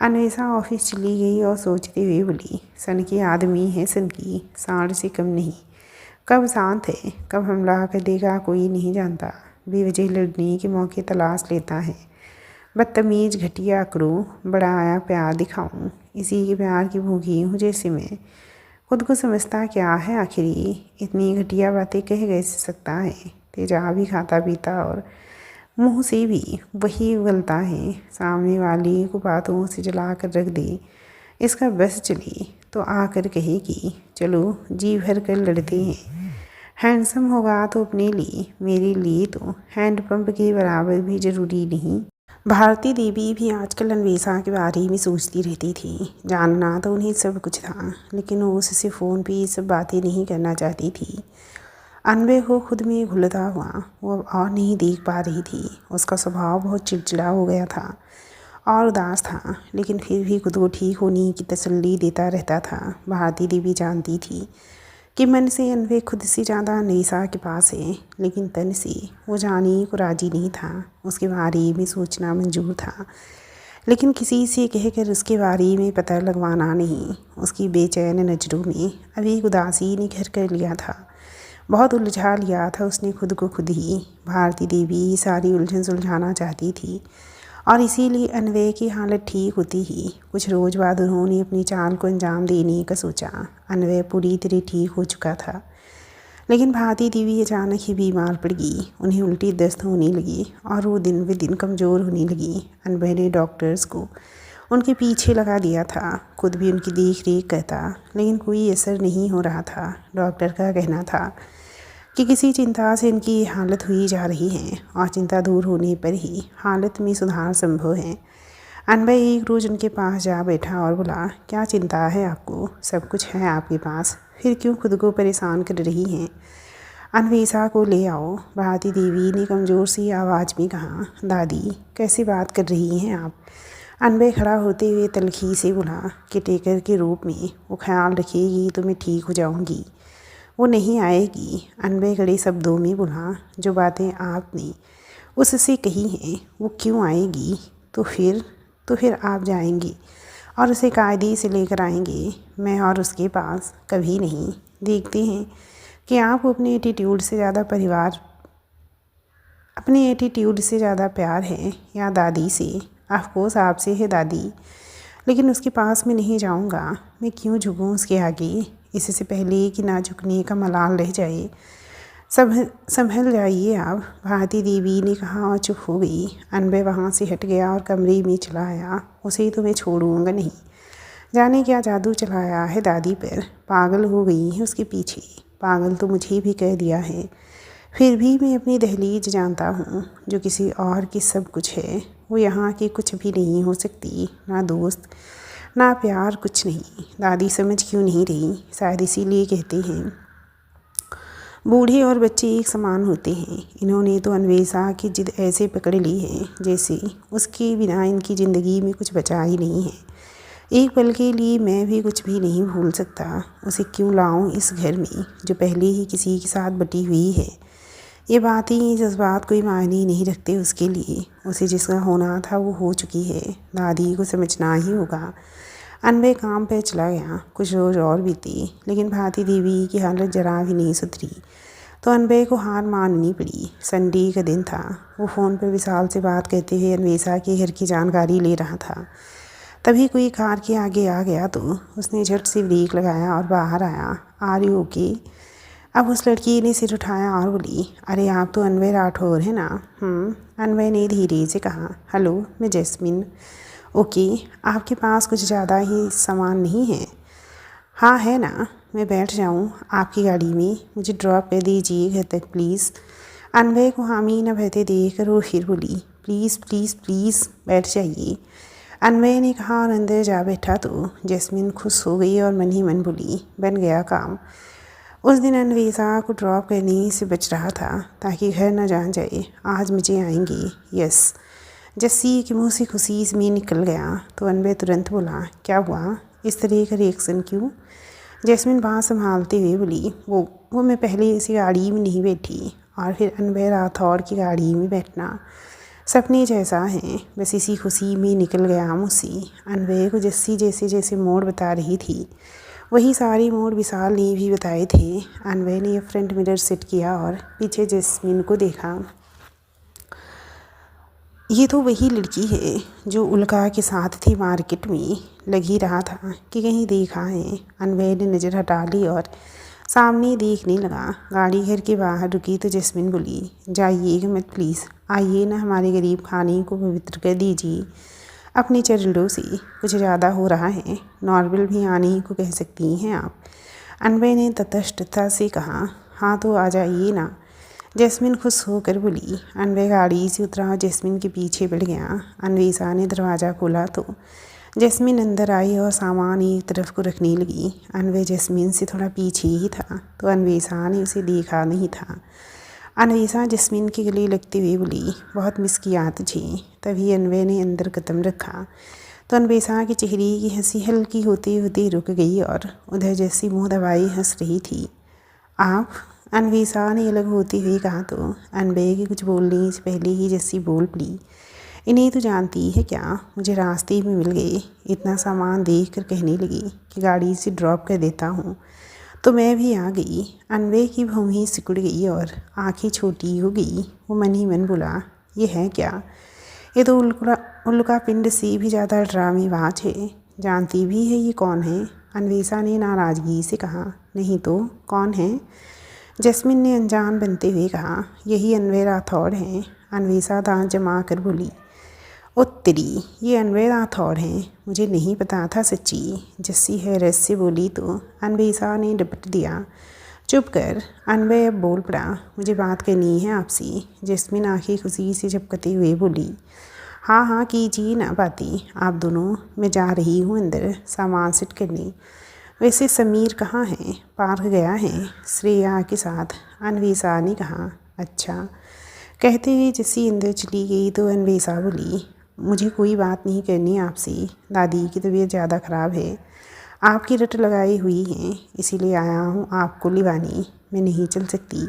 अन्वेषा ऑफिस चली गई और सोचते हुए बोली, सन की आदमी है, सन की, सांड से कम नहीं। कब शांत है, कब हमला कर देगा कोई नहीं जानता। बेवजह लड़ने के मौके तलाश लेता है। बदतमीज, घटिया करूँ, बड़ा आया प्यार दिखाऊं, इसी के प्यार की भूखी हूँ जैसे मैं। खुद को समझता क्या है आखिर ये? इतनी घटिया बातें कह कैसे सकता है? तेजाब भी खाता पीता और मुंह से भी वही उगलता है। सामने वाले को बातों से जला कर रख दे। इसका बस चले तो आकर कहे कि चलो जी भर कर लड़ते हैं। हैंडसम होगा तो अपने लिए, मेरे लिए तो हैंडपंप के बराबर भी ज़रूरी नहीं। भारती देवी भी आजकल अन्वेषा के बारे में सोचती रहती थी। जानना तो उन्हें सब कुछ था, लेकिन वो उससे फ़ोन पे ये सब बातें नहीं करना चाहती थी। अनबे को खुद में घुलता हुआ वो और नहीं देख पा रही थी। उसका स्वभाव बहुत चिड़चिड़ा हो गया था और उदास था, लेकिन फिर भी खुद को ठीक होने की तसल्ली देता रहता था। भारती देवी जानती थी कि मन से अनवे खुद से ज़्यादा अन्वेषा के पास है, लेकिन तन से वो जाने को राजी नहीं था। उसके बारे में सोचना मंजूर था, लेकिन किसी से कहकर उसके बारे में पता लगवाना नहीं। उसकी बेचैन नज़रों में अभी उदासी ने घर कर लिया था। बहुत उलझा लिया था उसने खुद को खुद ही। भारती देवी सारी उलझन सुलझाना चाहती थी और इसीलिए अनवय की हालत ठीक होती ही कुछ रोज़ बाद उन्होंने अपनी चाल को अंजाम देने का सोचा। अनवय पूरी तरह ठीक हो चुका था, लेकिन भारती देवी अचानक ही बीमार पड़ गई। उन्हें उल्टी दस्त होने लगी और वो दिन ब दिन कमज़ोर होने लगी। अनवय ने डॉक्टर्स को उनके पीछे लगा दिया था, खुद भी उनकी देख रेख करता, लेकिन कोई असर नहीं हो रहा था। डॉक्टर का कहना था कि किसी चिंता से इनकी हालत हुई जा रही है और चिंता दूर होने पर ही हालत में सुधार संभव है। अनवय एक रोज़ उनके पास जा बैठा और बोला, क्या चिंता है आपको? सब कुछ है आपके पास, फिर क्यों खुद को परेशान कर रही हैं? अन्वेषा को ले आओ। भारती देवी ने कमज़ोर सी आवाज़ में कहा। दादी, कैसे बात कर रही हैं आप? अनवय खड़ा होते हुए तलखी से बोला कि टेकर के रूप में वो ख्याल रखेगी तो मैं ठीक हो जाऊंगी। वो नहीं आएगी। अनवय कड़े शब्दों में बोला, जो बातें आपने उससे कही हैं वो क्यों आएगी? तो फिर आप जाएंगी और उसे कायदे से लेकर आएंगे। मैं और उसके पास कभी नहीं। देखते हैं कि आप अपने एटीट्यूड से ज़्यादा प्यार है या दादी से। ऑफकोर्स आपसे है दादी, लेकिन उसके पास मैं नहीं जाऊंगा। मैं क्यों झुकूं उसके आगे? इससे पहले कि ना झुकने का मलाल रह जाए। संभल जाइए आप, भारती देवी ने कहा और चुप हो गई। अनवय वहाँ से हट गया और कमरे में चला आया। उसे तो मैं छोड़ूंगा नहीं। जाने क्या जादू चलाया है दादी पर, पागल हो गई है उसके पीछे। पागल तो मुझे भी कह दिया है, फिर भी मैं अपनी दहलीज जानता हूँ जो किसी और की सब कुछ है। वो यहाँ की कुछ भी नहीं हो सकती, ना दोस्त ना प्यार, कुछ नहीं। दादी समझ क्यों नहीं रही? शायद इसीलिए कहते हैं बूढ़े और बच्चे एक समान होते हैं। इन्होंने तो अन्वेषा की जिद ऐसे पकड़ ली है जैसे उसके बिना इनकी ज़िंदगी में कुछ बचा ही नहीं है। एक पल के लिए मैं भी कुछ भी नहीं भूल सकता। उसे क्यों लाऊं इस घर में जो पहले ही किसी के साथ बटी हुई है? ये बातें, ये जज्बात कोई मायने नहीं रखते उसके लिए। उसे जिसका होना था वो हो चुकी है। दादी को समझना ही होगा। अनवय काम पर चला गया। कुछ रोज़ और बीते, लेकिन भारती देवी की हालत जरा भी नहीं सुधरी, तो अनवय को हार माननी पड़ी। संडे का दिन था। वो फ़ोन पर विशाल से बात करते हुए अन्वेषा के घर की जानकारी ले रहा था। तभी कोई कार के आगे आ गया तो उसने झट से ब्रेक लगाया और बाहर आया। Are you okay? अब उस लड़की ने सिर उठाया और बोली, अरे आप तो अनवय राठौर है ना? अनवय ने धीरे से कहा, हेलो मैं जैस्मिन। ओके, आपके पास कुछ ज़्यादा ही सामान नहीं है? हाँ है ना, मैं बैठ जाऊँ आपकी गाड़ी में, मुझे ड्रॉप कर दीजिए घर तक प्लीज़। अनवय को हामी न बहते देखकर वो फिर बोली, प्लीज़ प्लीज़ प्लीज़ बैठ जाइए। अनवय ने कहा और अंदर जा बैठा तो जैस्मिन खुश हो गई और मन ही मन बोली, बन गया काम। उस दिन अनवीसा को ड्रॉप करने से बच रहा था ताकि घर न जान जाए आज मुझे आएंगे। यस, जस्सी के मुंह से खुशी में निकल गया तो अनवय तुरंत बोला, क्या हुआ, इस तरह का रिएक्शन क्यों? जैस्मिन बात संभालते हुए बोली, वो मैं पहले इसी गाड़ी में नहीं बैठी और फिर अनवय राठौर की गाड़ी में बैठना सपने जैसा है, बस इसी खुशी में निकल गया मुझसे। अनवय को जस्सी जैसे जैसे मोड़ बता रही थी वही सारे मोड़ विशाल ने भी बताए थे। अनवय ने फ्रंट मिरर सेट किया और पीछे जैस्मिन को देखा। ये तो वही लड़की है जो उल्का के साथ थी मार्केट में, लग ही रहा था कि कहीं देखा है। अनवय ने नज़र हटा ली और सामने देखने लगा। गाड़ी घर के बाहर रुकी तो जैस्मिन बोली, जाइएगा मत प्लीज़, आइए ना हमारे गरीब खाने को पवित्र कर दीजिए अपने चरणों से, कुछ ज़्यादा हो रहा है, नॉर्मल भी आने को कह सकती हैं आप। अनवय ने तटस्थता से कहा, हाँ तो आ जाइए ना। जैस्मिन खुश होकर बोली। अनवय गाड़ी से उतरा और जैस्मिन के पीछे बढ़ गया। अनवीसा ने दरवाज़ा खोला तो जैस्मिन अंदर आई और सामान एक तरफ को रखने लगी। अनवय जैस्मिन से थोड़ा पीछे ही था तो अनवीसा ने उसे देखा नहीं था। अनवीसा जैस्मिन के गले लगते हुए बोली, बहुत मिस किया तुझे। तभी अनवय ने अंदर कदम रखा तो अनवीसा के चेहरे की हंसी हल्की होते होते रुक गई और उधर जैसी मुँह दबाई हंस रही थी। आप? अनवीसा ने अलग होते हुए कहा तो अनवय के कुछ बोलने से पहले ही जैसी बोल पड़ी, इन्हें तो जानती है क्या, मुझे रास्ते में मिल गए, इतना सामान देख कर कहने लगी कि गाड़ी से ड्रॉप कर देता हूँ तो मैं भी आ गई। अनवय की भौहें सिकुड़ गई और आंखें छोटी हो गई। वो मन ही मन बोला, ये है क्या, ये तो उल्का पिंड से भी ज़्यादा ड्रामेबाज है, जानती भी है ये कौन है? अनवीसा ने नाराज़गी से कहा, नहीं तो कौन है? जैस्मिन ने अनजान बनते हुए कहा, यही अनवय राठौर हैं। अनवीसा दांत जमा कर बोली, उत्तरी ये अनवय राठौर हैं, मुझे नहीं पता था सच्ची। जस्सी हैरत से बोली तो अनवीसा ने डपट दिया, चुप कर। अनवय अब बोल पड़ा, मुझे बात करनी है आपसे। जैस्मिन आंखें खुशी से झपकते हुए बोली, हाँ हाँ कीजिए ना बातें आप दोनों, मैं जा रही हूँ अंदर सामान सेट करने। वैसे समीर कहाँ है? पार्क गया है श्रेया के साथ, अनवीसा ने कहा। अच्छा, कहते हुए जैसी अंदर चली गई तो अनवीसा बोली, मुझे कोई बात नहीं करनी आपसे, दादी की तबीयत ज़्यादा ख़राब है, आपकी रट लगाई हुई है, इसीलिए आया हूँ आपको लिवाने। मैं नहीं चल सकती,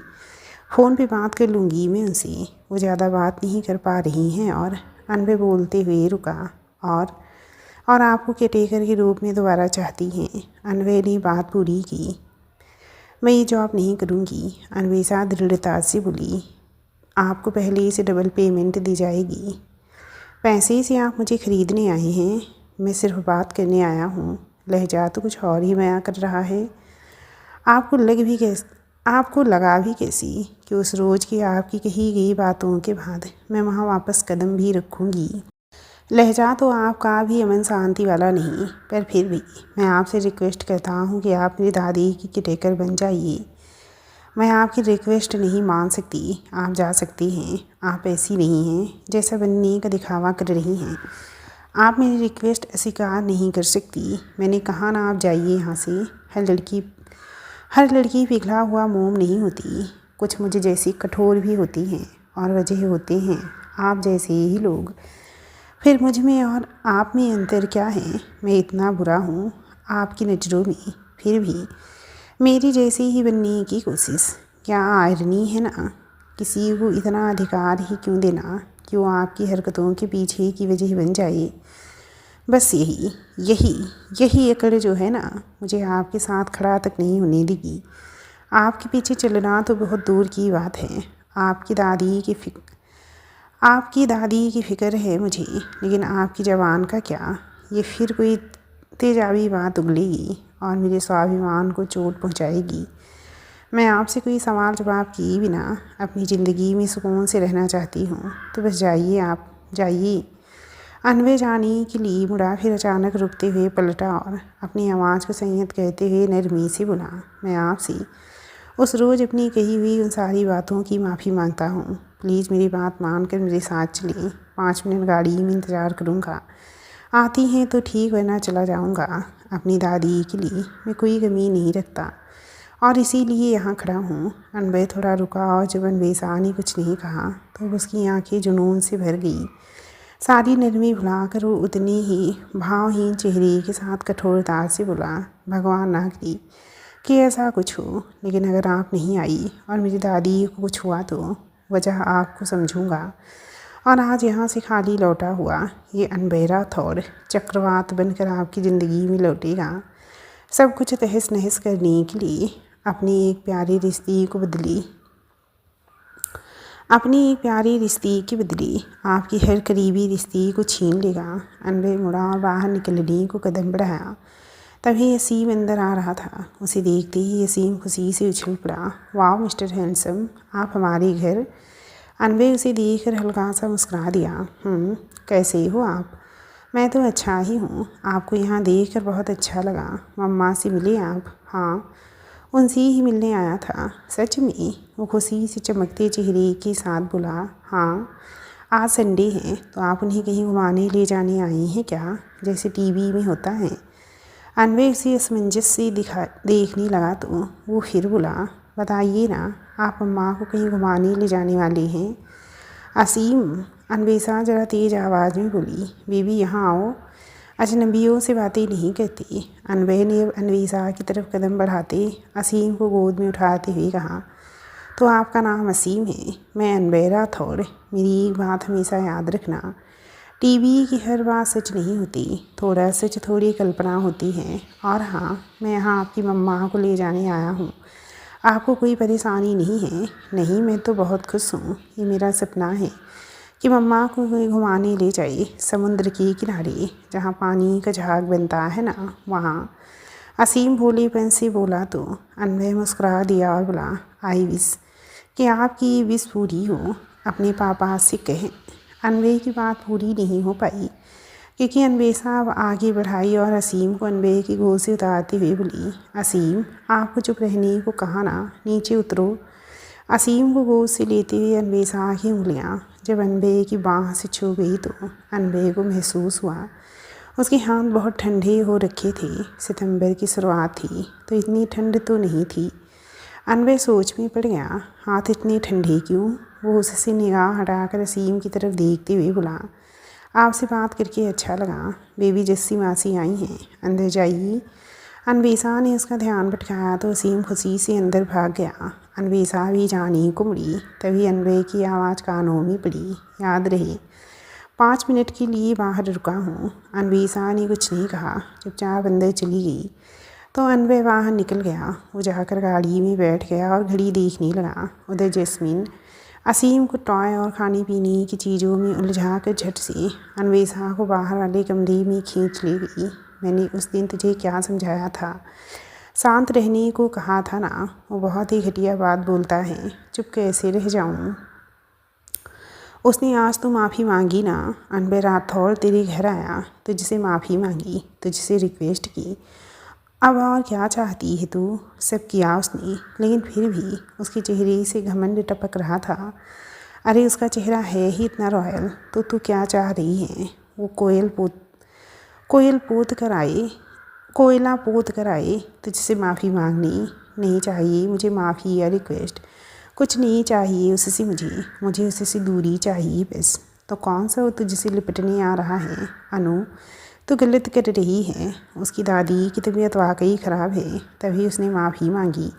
फ़ोन पे बात कर लूँगी मैं उनसे, वो ज़्यादा बात नहीं कर पा रही हैं। और अनवय बोलते हुए रुका। और आपको केयरटेकर के रूप में दोबारा चाहती हैं। अनवय ने बात पूरी की, मैं ये जॉब नहीं करूँगी। अनवीसा दृढ़ता से बोली, आपको पहले से डबल पेमेंट दी जाएगी। पैसे से आप मुझे ख़रीदने आए हैं? मैं सिर्फ बात करने आया हूँ। लहजा तो कुछ और ही बयां कर रहा है। आपको लगा भी कैसी कि उस रोज़ की आपकी कही गई बातों के बाद मैं वहाँ वापस कदम भी रखूँगी। लहजा तो आपका भी अमन शांति वाला नहीं, पर फिर भी मैं आपसे रिक्वेस्ट करता हूँ कि आप मेरी दादी की केयरटेकर बन जाइए। मैं आपकी रिक्वेस्ट नहीं मान सकती, आप जा सकती हैं। आप ऐसी नहीं हैं जैसा बनने का दिखावा कर रही हैं। आप मेरी रिक्वेस्ट अस्वीकार नहीं कर सकती। मैंने कहा ना, आप जाइए यहाँ से। हर लड़की पिघला हुआ मोम नहीं होती, कुछ मुझे जैसी कठोर भी होती हैं और वजह होते हैं आप जैसे ही लोग। फिर मुझ में और आप में अंतर क्या है? मैं इतना बुरा हूँ आपकी नज़रों में, फिर भी मेरी जैसे ही बनने की कोशिश। क्या आयरनी है ना, किसी को इतना अधिकार ही क्यों देना कि वो आपकी हरकतों के पीछे की वजह बन जाए। बस यही अकड़ जो है ना, मुझे आपके साथ खड़ा तक नहीं होने देगी। आपके पीछे चलना तो बहुत दूर की बात है। आपकी दादी की फ़िक्र है मुझे, लेकिन आपकी जवान का क्या? ये फिर कोई तेजाबी बात उगलेगी और मेरे स्वाभिमान को चोट पहुंचाएगी। मैं आपसे कोई सवाल जवाब किए बिना अपनी ज़िंदगी में सुकून से रहना चाहती हूँ, तो बस जाइए, आप जाइए। अनवे जाने के लिए मुड़ा, फिर अचानक रुकते हुए पलटा और अपनी आवाज़ को संयत कहते हुए नरमी से बोला, मैं आपसे उस रोज़ अपनी कही हुई उन सारी बातों की माफ़ी मांगता हूँ। प्लीज़ मेरी बात मानकर मेरे साथ चलिए। 5 मिनट गाड़ी में इंतज़ार करूँगा। आती हैं तो ठीक, वरना चला जाऊँगा। अपनी दादी के लिए मैं कोई कमी नहीं रखता और इसीलिए यहाँ खड़ा हूँ। अनवे थोड़ा रुका और जब अनवेसा ने कुछ नहीं कहा तो उसकी आंखें जुनून से भर गई। सारी नरमी भुलाकर वो उतने ही भावहीन चेहरे के साथ कठोरता से बोला, भगवान ना करे कि ऐसा कुछ हो, लेकिन अगर आप नहीं आई और मेरी दादी को कुछ हुआ तो वजह आपको समझूंगा। और आज यहाँ से खाली लौटा हुआ ये अनबेरा थॉर चक्रवात बनकर आपकी ज़िंदगी में लौटेगा, सब कुछ तहस नहस करने के लिए। अपनी एक प्यारी रिश्ते की बदली आपकी हर करीबी रिश्ते को छीन लेगा। अनबे मुड़ा और बाहर निकलने को कदम बढ़ाया। तभी असीम अंदर आ रहा था। उसे देखते ही असीम खुशी से उछल पड़ा। वाह मिस्टर हैंडसम, आप हमारे घर। अनवे उसे देखकर हल्का सा मुस्कुरा दिया। कैसे हो आप? मैं तो अच्छा ही हूँ। आपको यहाँ देखकर बहुत अच्छा लगा। मम्मा से मिले आप? हाँ, उनसे ही मिलने आया था। सच में? वो खुशी से चमकते चेहरे के साथ बोला, हाँ, आज संडे है तो आप उन्हें कहीं घुमाने ले जाने आए हैं क्या, जैसे टीवी में होता है? अनवे उसे असमंजस से देखने लगा तो वो फिर बोला, बताइए ना, आप अम्मा को कहीं घुमाने ले जाने वाले हैं? असीम, अनवेसा ज़रा तेज़ आवाज़ में बोली, बेबी यहाँ आओ, अजनबियों से बातें नहीं करती। अनवे ने अब अनवेसा की तरफ कदम बढ़ाते असीम को गोद में उठाते हुए कहा, तो आपका नाम असीम है? मैं अनबेरा थॉर। मेरी एक बात हमेशा याद रखना, टीवी की हर बात सच नहीं होती, थोड़ा सच थोड़ी कल्पना होती है। और हाँ, मैं यहाँ आपकी मम्मा को ले जाने आया हूँ। आपको कोई परेशानी नहीं है? नहीं, मैं तो बहुत खुश हूँ। ये मेरा सपना है कि मम्मा को घुमाने ले जाए, समुद्र के किनारे जहाँ पानी का झाग बनता है ना, वहाँ। असीम भोलेपन से बोला तो अनवे मुस्कुरा दिया और बोला, आई विश कि आपकी विश पूरी हो। अपने पापा से कहें। अनवे की बात पूरी नहीं हो पाई क्योंकि अनवेसा अब आगे बढ़ाई और असीम को अनवे की गोद से उतारते हुए बोली, असीम, आपको चुप रहने को कहा ना, नीचे उतरो। असीम को गोद से लेते हुए अनवेसा की उंगलियां जब अनवे की बाँह से छू गई तो अनवे को महसूस हुआ उसके हाथ बहुत ठंडे हो रखे थे। सितंबर की शुरुआत थी तो इतनी ठंड तो नहीं थी। अनवे सोच में पड़ गया, हाथ इतने ठंडे क्यों? वो उससे निगाह हटाकर असीम की तरफ देखते हुए बोला, आपसे बात करके अच्छा लगा। बेबी जस्सी मासी आई हैं, अंदर जाइए। अनवेसा ने उसका ध्यान भटकाया तो असीम खुशी से अंदर भाग गया। अनवेसा भी जाने को मुड़ी, तभी अनवे की आवाज़ कानों में पड़ी, याद रहे 5 मिनट के लिए बाहर रुका हूँ। अनवेसा ने कुछ नहीं कहा, चुपचाप अंदर चली गई तो अनवे बाहर निकल गया। वो जाकर गाड़ी में बैठ गया और घड़ी देखने लगा। उधर जैस्मीन असीम को टॉय और खाने पीने की चीज़ों में उलझा कर झट से अनवेसा को बाहर वाले कमरे में खींच ले गई। मैंने उस दिन तुझे क्या समझाया था? शांत रहने को कहा था ना। वो बहुत ही घटिया बात बोलता है, चुप कैसे रह जाऊँ? उसने आज तो माफ़ी मांगी ना। अनबे राठौर तेरे घर आया, तुझसे माफ़ी मांगी, तुझसे रिक्वेस्ट की, अब और क्या चाहती है तू? सब किया उसने, लेकिन फिर भी उसके चेहरे से घमंड टपक रहा था। अरे उसका चेहरा है ही इतना रॉयल, तो तू क्या चाह रही है? वो कोयला पोत कर आए तुझसे माफ़ी मांगनी? नहीं चाहिए मुझे माफ़ी या रिक्वेस्ट, कुछ नहीं चाहिए उससे। मुझे उससे दूरी चाहिए बस। तो कौन सा वो तुझसे लिपटने आ रहा है? अनु, तो गलत कर रही है। उसकी दादी की तबीयत वाकई ख़राब है, तभी उसने माफ़ी मांगी।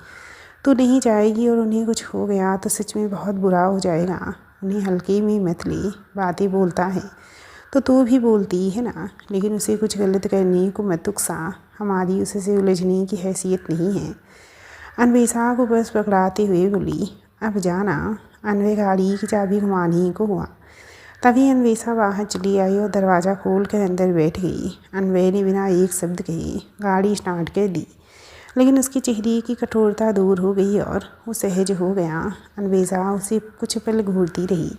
तू नहीं जाएगी और उन्हें कुछ हो गया तो सच में बहुत बुरा हो जाएगा। उन्हें हल्के में मत ले, बातें बोलता है तो तू भी बोलती है ना, लेकिन उसे कुछ गलत करने को मत उकसा। हमारी उससे उलझने की हैसियत नहीं है। अनवेसा को बस पकड़ाते हुए बोली, अब जाना। अनवे गाड़ी की चाबी घुमाने को हुआ, तभी अनवेसा बाहर चली आई और दरवाज़ा खोल कर अंदर बैठ गई। अनवे ने बिना एक शब्द कहे गाड़ी स्टार्ट कर दी। लेकिन उसके चेहरे की कठोरता दूर हो गई और वो सहज हो गया। अन्वेषा उसे कुछ पल घूरती रही।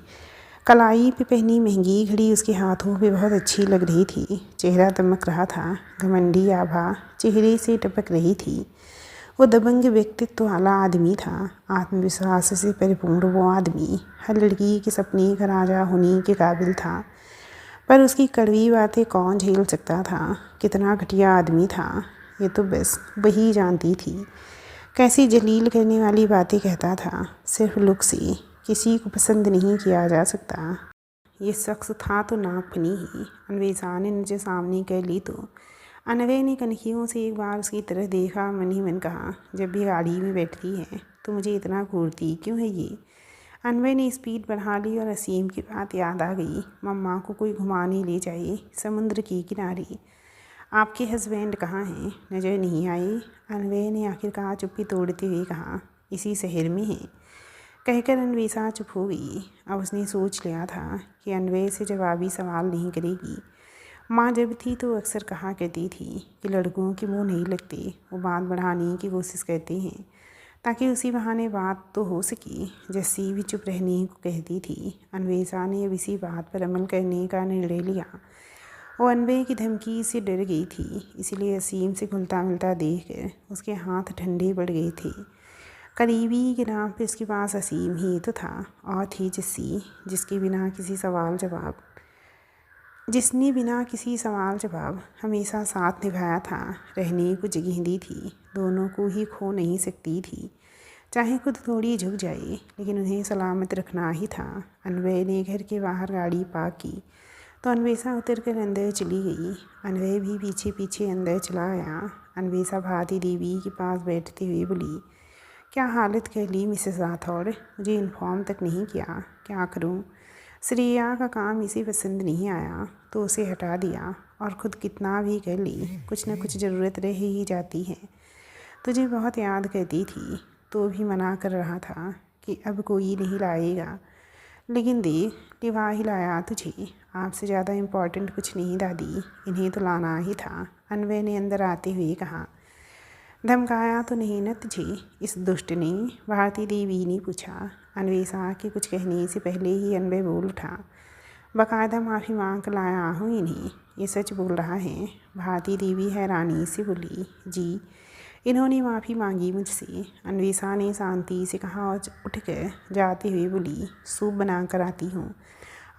कलाई पे पहनी महंगी घड़ी उसके हाथों पे बहुत अच्छी लग रही थी। चेहरा दमक रहा था, घमंडी आभा चेहरे से टपक रही थी। वो दबंग व्यक्तित्व वाला आदमी था, आत्मविश्वास से परिपूर्ण वो आदमी हर लड़की के सपने का राजा होने के काबिल था। पर उसकी कड़वी बातें कौन झेल सकता था? कितना घटिया आदमी था, ये तो बस वही जानती थी। कैसी जलील करने वाली बातें कहता था। सिर्फ लुक से किसी को पसंद नहीं किया जा सकता। ये शख्स था तो नागफनी ही। अन्वेषा ने नजर सामने कर ली तो अनवय ने कनखियों से एक बार उसकी तरफ देखा। मन ही मन कहा, जब भी गाड़ी में बैठती है तो मुझे इतना घूरती क्यों है ये। अनवय ने स्पीड बढ़ा ली और असीम की बात याद आ गई। मम्मा को कोई घुमाने ले जाए समुद्र के किनारे। आपके हस्बैंड कहाँ हैं? नज़र नहीं आए। अनवय ने आखिरकार चुप्पी तोड़ते हुए कहा, इसी शहर में हैं। कहकर अन्वेषा चुप हो गई। अब उसने सोच लिया था कि अनवय से जवाबी सवाल नहीं करेगी। माँ जब थी तो अक्सर कहा करती थी कि लड़कों के मुँह नहीं लगते, वो बात बढ़ाने की कोशिश करते हैं ताकि उसी बहाने बात तो हो सके। जस्सी भी चुप रहने को कहती थी। अन्वेषा ने अब इसी बात पर अमल करने का निर्णय लिया। वो अनवय की धमकी से डर गई थी, इसीलिए असीम से घुलता मिलता देखकर उसके हाथ ठंडे पड़ गए थे। करीबी के नाम पे उसके पास असीम ही तो था, और थी जस्सी जिसने बिना किसी सवाल जवाब हमेशा साथ निभाया था, रहने को जगह दी थी। दोनों को ही खो नहीं सकती थी, चाहे खुद थोड़ी झुक जाए, लेकिन उन्हें सलामत रखना ही था। अनवय ने घर के बाहर गाड़ी पार्क की तो अन्वेषा उतर कर अंदर चली गई। अनवय भी पीछे पीछे अंदर चला आया। अन्वेषा भारती देवी के पास बैठते हुए बोली, क्या हालत कर ली मिसेस राठौड़, मुझे इन्फॉर्म तक नहीं किया। क्या करूं? श्रेया का काम इसे पसंद नहीं आया तो उसे हटा दिया, और ख़ुद कितना भी कर ली कुछ न कुछ ज़रूरत रह ही जाती है। तुझे बहुत याद करती थी तो भी मना कर रहा था कि अब कोई नहीं लाएगा, लेकिन देख लिवा ही लाया तुझे। आपसे ज़्यादा इम्पोर्टेंट कुछ नहीं दादी, इन्हें तो लाना ही था। अनवय ने अंदर आते हुए कहा। धमकाया तो नहीं न तुझे इस दुष्ट ने? भारती देवी ने पूछा। अन्वेषा के कुछ कहने से पहले ही अनवय बोल उठा, बाकायदा माफ़ी मांग कर लाया हूँ इन्हें, ये सच बोल रहा है? भारती देवी हैरानी से बोली, जी इन्होंने माफ़ी मांगी मुझसे। अन्वेषा ने शांति से कहा और उठकर जाते हुए बोली, सूप बना कर आती हूँ,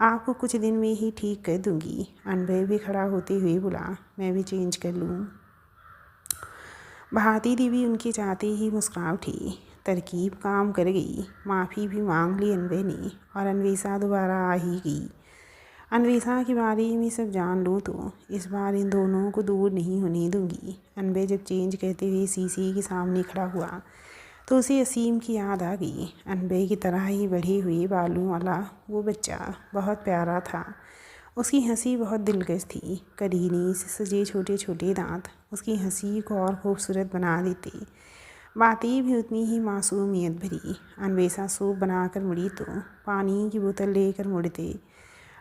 आपको कुछ दिन में ही ठीक कर दूँगी। अनवय भी खड़ा होते हुए बोला, मैं भी चेंज कर लूँ। भारती देवी उनके जाते ही मुस्कुरा उठी। तरकीब काम कर गई। माफ़ी भी मांग ली अनवय ने, और अन्वेषा दोबारा आ ही गई। अन्वेषा के बारे में सब जान लूँ तो इस बार इन दोनों को दूर नहीं होने दूंगी। अनवय जब चेंज करते हुए शीशे के सामने खड़ा हुआ तो उसे असीम की याद आ गई। अनवय की तरह ही बढ़े हुए बालों वाला वो बच्चा बहुत प्यारा था। उसकी हंसी बहुत दिलकश थी। करीने से सजे छोटे छोटे दांत उसकी हंसी को और खूबसूरत बना देते। बातें भी उतनी ही मासूमियत भरी। अन्वेषा सूप बनाकर मुड़ी तो पानी की बोतल लेकर मुड़ते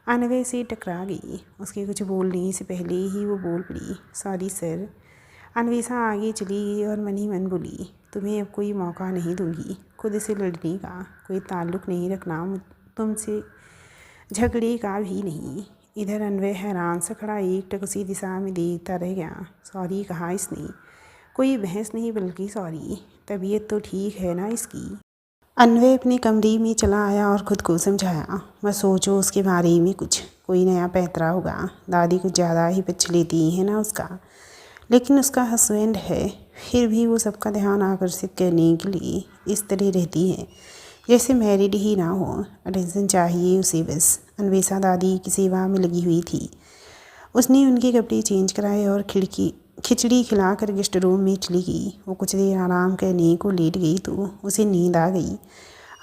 अनवय से टकरा गई। उसके कुछ बोलने से पहले ही वो बोल पड़ी, सॉरी सर। अन्वेषा आगे चली गई और मन ही मन बोली, तुम्हें अब कोई मौका नहीं दूंगी खुद से लड़ने का, कोई ताल्लुक़ नहीं रखना तुमसे, झगड़े का भी नहीं। इधर अनवय हैरान सा खड़ा एकटक उसी दिशा में देखता रह गया। सॉरी कहा इसने, कोई बहस नहीं बल्कि सॉरी। तबीयत तो ठीक है ना इसकी? अनवय अपने कमरे में चला आया और ख़ुद को समझाया, बस सोचो उसके बारे में कुछ, कोई नया पैतरा होगा। दादी कुछ ज़्यादा ही पछ लेती है ना उसका, लेकिन उसका हस्बैंड है, फिर भी वो सबका ध्यान आकर्षित करने के लिए इस तरह रहती है जैसे मैरिड ही ना हो। अटेंशन चाहिए उसे बस। अन्वेषा दादी की सेवा में लगी हुई थी। उसने उनके कपड़े चेंज कराए और खिचड़ी खिलाकर गेस्ट रूम में चली गई। वो कुछ देर आराम करने को लेट गई तो उसे नींद आ गई।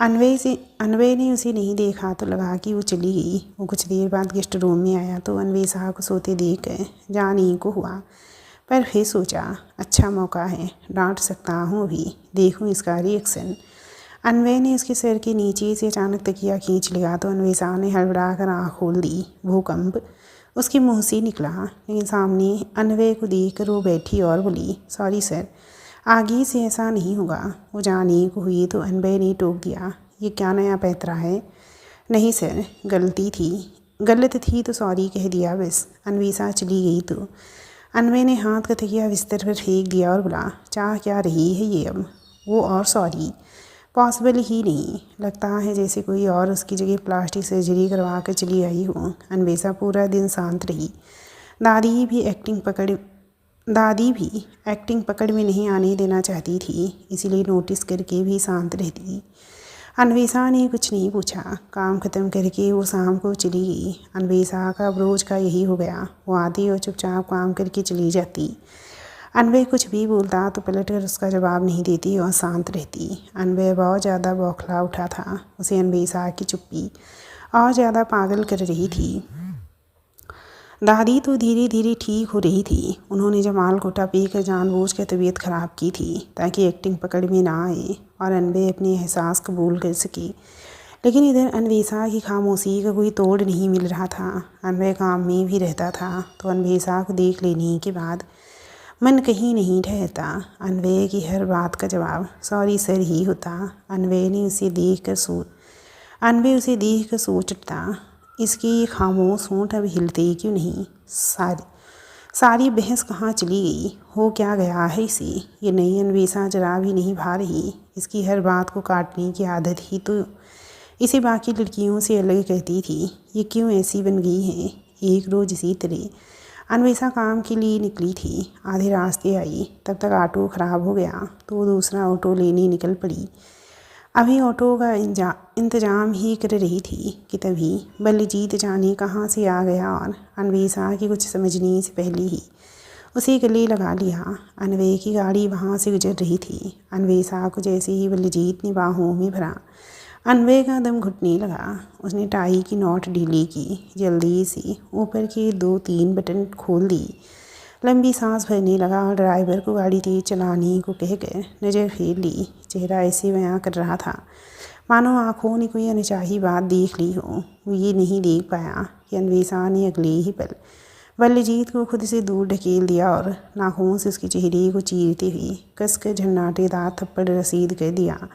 अनवय ने उसे नहीं देखा तो लगा कि वो चली गई। वो कुछ देर बाद गेस्ट रूम में आया तो अन्वेषा को सोते देख जाने को हुआ, पर फिर सोचा अच्छा मौका है, डांट सकता हूँ अभी, देखूँ इसका रिएक्शन। अनवय ने उसके सिर के नीचे से अचानक तकिया खींच लिया तो अन्वेषा ने हड़बड़ा कर आँख खोल दी। भूकंप उसके मुंह से निकला, लेकिन सामने अनवय को देखकर वो बैठी और बोली, सॉरी सर। आगे से ऐसा नहीं होगा। वो जाने को हुई तो अनबे ने टोक दिया, ये क्या नया पैतरा है? नहीं सर, गलत थी तो सॉरी कह दिया बस। अन्वेषा चली गई तो अनबे ने हाथ का तकिया बिस्तर पर फेंक दिया और बोला, चाह क्या रही है ये अब? वो और सॉरी पॉसिबल ही नहीं। लगता है जैसे कोई और उसकी जगह प्लास्टिक सर्जरी करवा कर चली आई हो। अन्वेषा पूरा दिन शांत रही। दादी भी एक्टिंग पकड़ में नहीं आने देना चाहती थी, इसीलिए नोटिस करके भी शांत रहती। अन्वेषा ने कुछ नहीं पूछा। काम ख़त्म करके वो शाम को चली गई। अन्वेषा का अब रोज़ का यही हो गया। वो आती और चुपचाप काम करके चली जाती। अनवे कुछ भी बोलता तो पलटकर उसका जवाब नहीं देती और शांत रहती। अनवे बहुत ज़्यादा बौखला उठा था। उसे अन्वेषा की चुप्पी और ज़्यादा पागल कर रही थी। दादी तो धीरे धीरे ठीक हो रही थी। उन्होंने जमाल कोटा पीकर जानबूझकर तबीयत ख़राब की थी ताकि एक्टिंग पकड़ में ना आए और अनवे अपने एहसास कबूल कर सके। लेकिन इधर अन्वेषा की खामोशी का कोई तोड़ नहीं मिल रहा था। अनवे काम में भी रहता था तो अन्वेषा को देख लेने के बाद मन कहीं नहीं ठहरता। अनवे की हर बात का जवाब सॉरी सर ही होता। अनवे उसे देख कर सोचता, इसकी ये खामोश होंठ अब हिलते क्यों नहीं? सारी बहस कहाँ चली गई? हो क्या गया है इसे? ये नई अन्वेषा जरा भी नहीं भा रही। इसकी हर बात को काटने की आदत ही तो इसे बाकी लड़कियों से अलग कहती थी। ये क्यों ऐसी बन गई है? एक रोज़ इसी तरह अन्वेषा काम के लिए निकली थी। आधे रास्ते आई तब तक ऑटो ख़राब हो गया तो दूसरा ऑटो लेने निकल पड़ी। अभी ऑटो का इंतजाम ही कर रही थी कि तभी बलजीत जाने कहाँ से आ गया और अन्वेषा की कुछ समझने से पहले ही उसे गले लगा लिया। अनवे की गाड़ी वहाँ से गुजर रही थी। अन्वेषा को जैसे ही बलजीत ने बाहों में भरा, अनवे का दम घुटने लगा। उसने टाई की नॉट ढीली की, जल्दी से ऊपर के 2-3 बटन खोल दी, लंबी सांस भरने लगा और ड्राइवर को गाड़ी तेज चलाने को कहकर नज़र फेर ली। चेहरा ऐसे बयां कर रहा था मानो आँखों ने कोई अनचाही बात देख ली हो। वो ये नहीं देख पाया कि अन्वेषा ने अगले ही पल बलजीत को खुद से दूर ढकेल दिया और नाखून से उसके चेहरे को चीरते हुए कसकर झन्नाटेदार थप्पड़ रसीद कर दिया।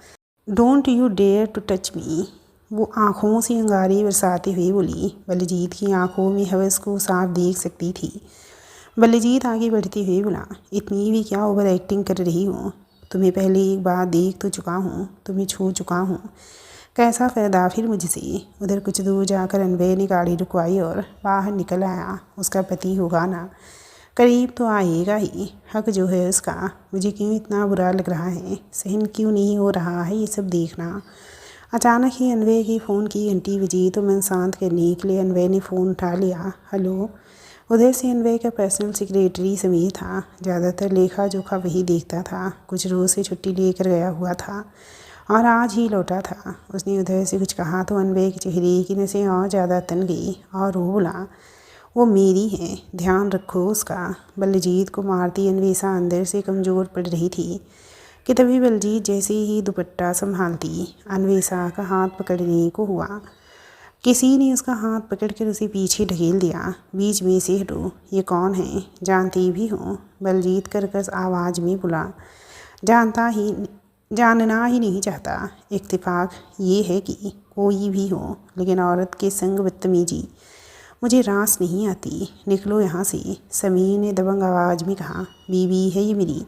Don't you dare to touch me. वो आँखों से अंगारे बरसाते हुए बोली। बलजीत की आँखों में हवस को साफ देख सकती थी। बलजीत आगे बढ़ते हुए बोला, इतनी भी क्या ओवर एक्टिंग कर रही हो? तुम्हें पहले एक बार देख तो चुका हूँ, तुम्हें छू चुका हूँ, कैसा फ़ायदा फिर मुझसे? उधर कुछ दूर जाकर अनवे ने गाड़ी रुकवाई और बाहर निकल आया। उसका पति होगा ना, करीब तो आएगा ही। हक जो है उसका। मुझे क्यों इतना बुरा लग रहा है? सहन क्यों नहीं हो रहा है ये सब देखना? अचानक ही अनवे की फ़ोन की घंटी बजी तो मन शांत करने के लिए अनवे ने फ़ोन उठा लिया। हेलो। उधर से अनवे का पर्सनल सेक्रेटरी समीर था। ज़्यादातर लेखा जोखा वही देखता था। कुछ रोज़ से छुट्टी लेकर गया हुआ था और आज ही लौटा था। उसने उधर से कुछ कहा तो अनवे के चेहरे की नसें और ज़्यादा तन गई और वो बोला, वो मेरी है, ध्यान रखो उसका। बलजीत को मारती अन्वेषा अंदर से कमज़ोर पड़ रही थी कि तभी बलजीत जैसे ही दुपट्टा संभालती अन्वेषा का हाथ पकड़ने को हुआ, किसी ने उसका हाथ पकड़कर उसे पीछे ढकेल दिया। बीच में से हटो। ये कौन है? जानती भी हो? बलजीत कर्कश आवाज़ में बोला। जानना ही नहीं चाहता। इत्तेफाक ये है कि कोई भी हो, लेकिन औरत के संग बदतमीजी मुझे रास नहीं आती। निकलो यहाँ से। समीर ने दबंग आवाज़ में कहा। बीवी है ये मेरी।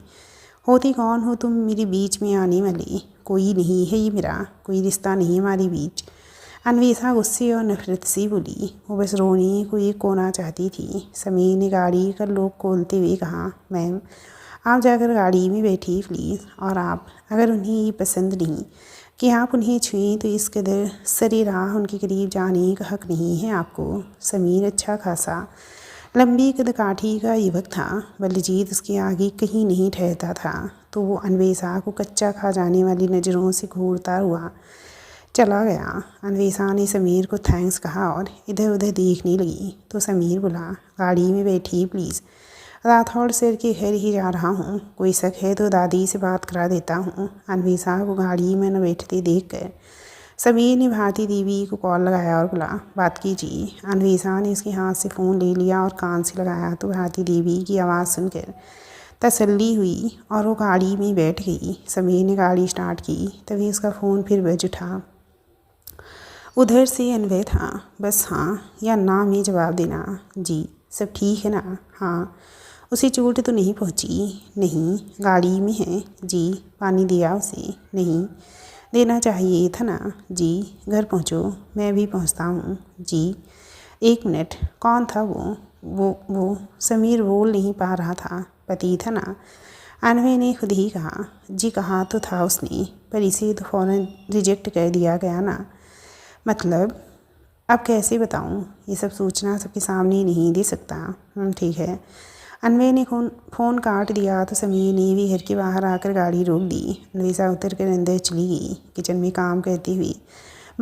होती कौन हो तुम मेरे बीच में आने वाली? कोई नहीं है ये मेरा, कोई रिश्ता नहीं हमारे बीच। अन्वेषा गुस्से और नफरत से बोली। वो बस रोने को एक कोना चाहती थी। समीर ने गाड़ी का लॉक खोलते हुए कहा, मैम आप जाकर गाड़ी में बैठिए प्लीज़। और आप, अगर उन्हें ये पसंद नहीं कि आप उन्हें छुएं तो इस कदर सरी राह उनके करीब जाने का हक नहीं है आपको। समीर अच्छा खासा लंबी कदकाठी का युवक था। बलजीत उसके आगे कहीं नहीं ठहरता था तो वो अन्वेषा को कच्चा खा जाने वाली नज़रों से घूरता हुआ चला गया। अन्वेषा ने समीर को थैंक्स कहा और इधर उधर देखने लगी तो समीर बोला, गाड़ी में बैठिए प्लीज़। राठौड़ सर के घर ही जा रहा हूँ, कोई शक है तो दादी से बात करा देता हूँ। अन्वेषा को गाड़ी में न बैठते देखकर समीर ने भारती देवी को कॉल लगाया और बोला, बात कीजिए। अन्वेषा ने उसके हाथ से फ़ोन ले लिया और कान से लगाया तो भारती देवी की आवाज़ सुनकर तसल्ली हुई और वो गाड़ी में बैठ गई। समीर ने गाड़ी स्टार्ट की, तभी उसका फ़ोन फिर बज उठा। उधर से अन्वय था। बस हाँ या ना में जवाब देना। जी सब ठीक है ना? हाँ। उसे चोट तो नहीं पहुँची? नहीं। गाड़ी में है? जी। पानी दिया उसे? नहीं। देना चाहिए था ना? जी। घर पहुँचो, मैं भी पहुँचता हूँ। जी। 1 मिनट, कौन था वो? वो समीर बोल नहीं पा रहा था। पति था ना? अन्वय ने खुद ही कहा। जी कहा तो था उसने, पर इसे तो फ़ौरन रिजेक्ट कर दिया गया ना। मतलब अब कैसे बताऊँ? ये सब सूचना सबके सामने नहीं दे सकता। ठीक है। अन्वय ने फ़ोन काट दिया तो समीर ने भी घर के बाहर आकर गाड़ी रोक दी। अन्वेषा उतर कर अंदर चली गई, किचन में काम करती हुई।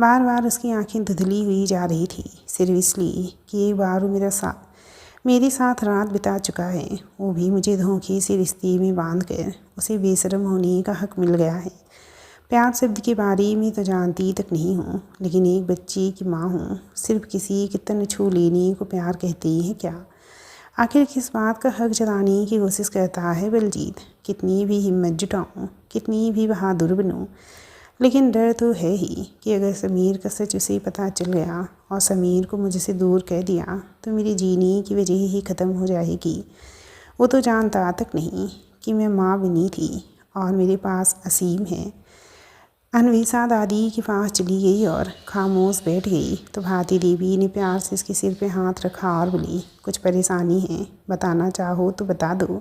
बार बार उसकी आंखें धुंधली हुई जा रही थी, सिर्फ इसलिए कि एक बार वो मेरे साथ रात बिता चुका है, वो भी मुझे धोखे से रिश्ते में बांध कर उसे बेशर्म होने का हक मिल गया है। प्यार शब्द के बारे में तो जानती तक नहीं हूँ, लेकिन एक बच्चे की माँ हूँ। सिर्फ किसी के तन छू लेने को प्यार कहते हैं क्या? आखिर किस बात का हक जताने की कोशिश करता है बलजीत? कितनी भी हिम्मत जुटाऊँ, कितनी भी बहादुर बनूँ, लेकिन डर तो है ही कि अगर समीर का सच उसे पता चल गया और समीर को मुझसे दूर कर दिया तो मेरी जीने की वजह ही ख़त्म हो जाएगी। वो तो जानता तक नहीं कि मैं माँ बनी थी और मेरे पास असीम है। अन्वेषा दादी के पास चली गई और खामोश बैठ गई तो भारती देवी ने प्यार से उसके सिर पे हाथ रखा और बोली, कुछ परेशानी है? बताना चाहो तो बता दो,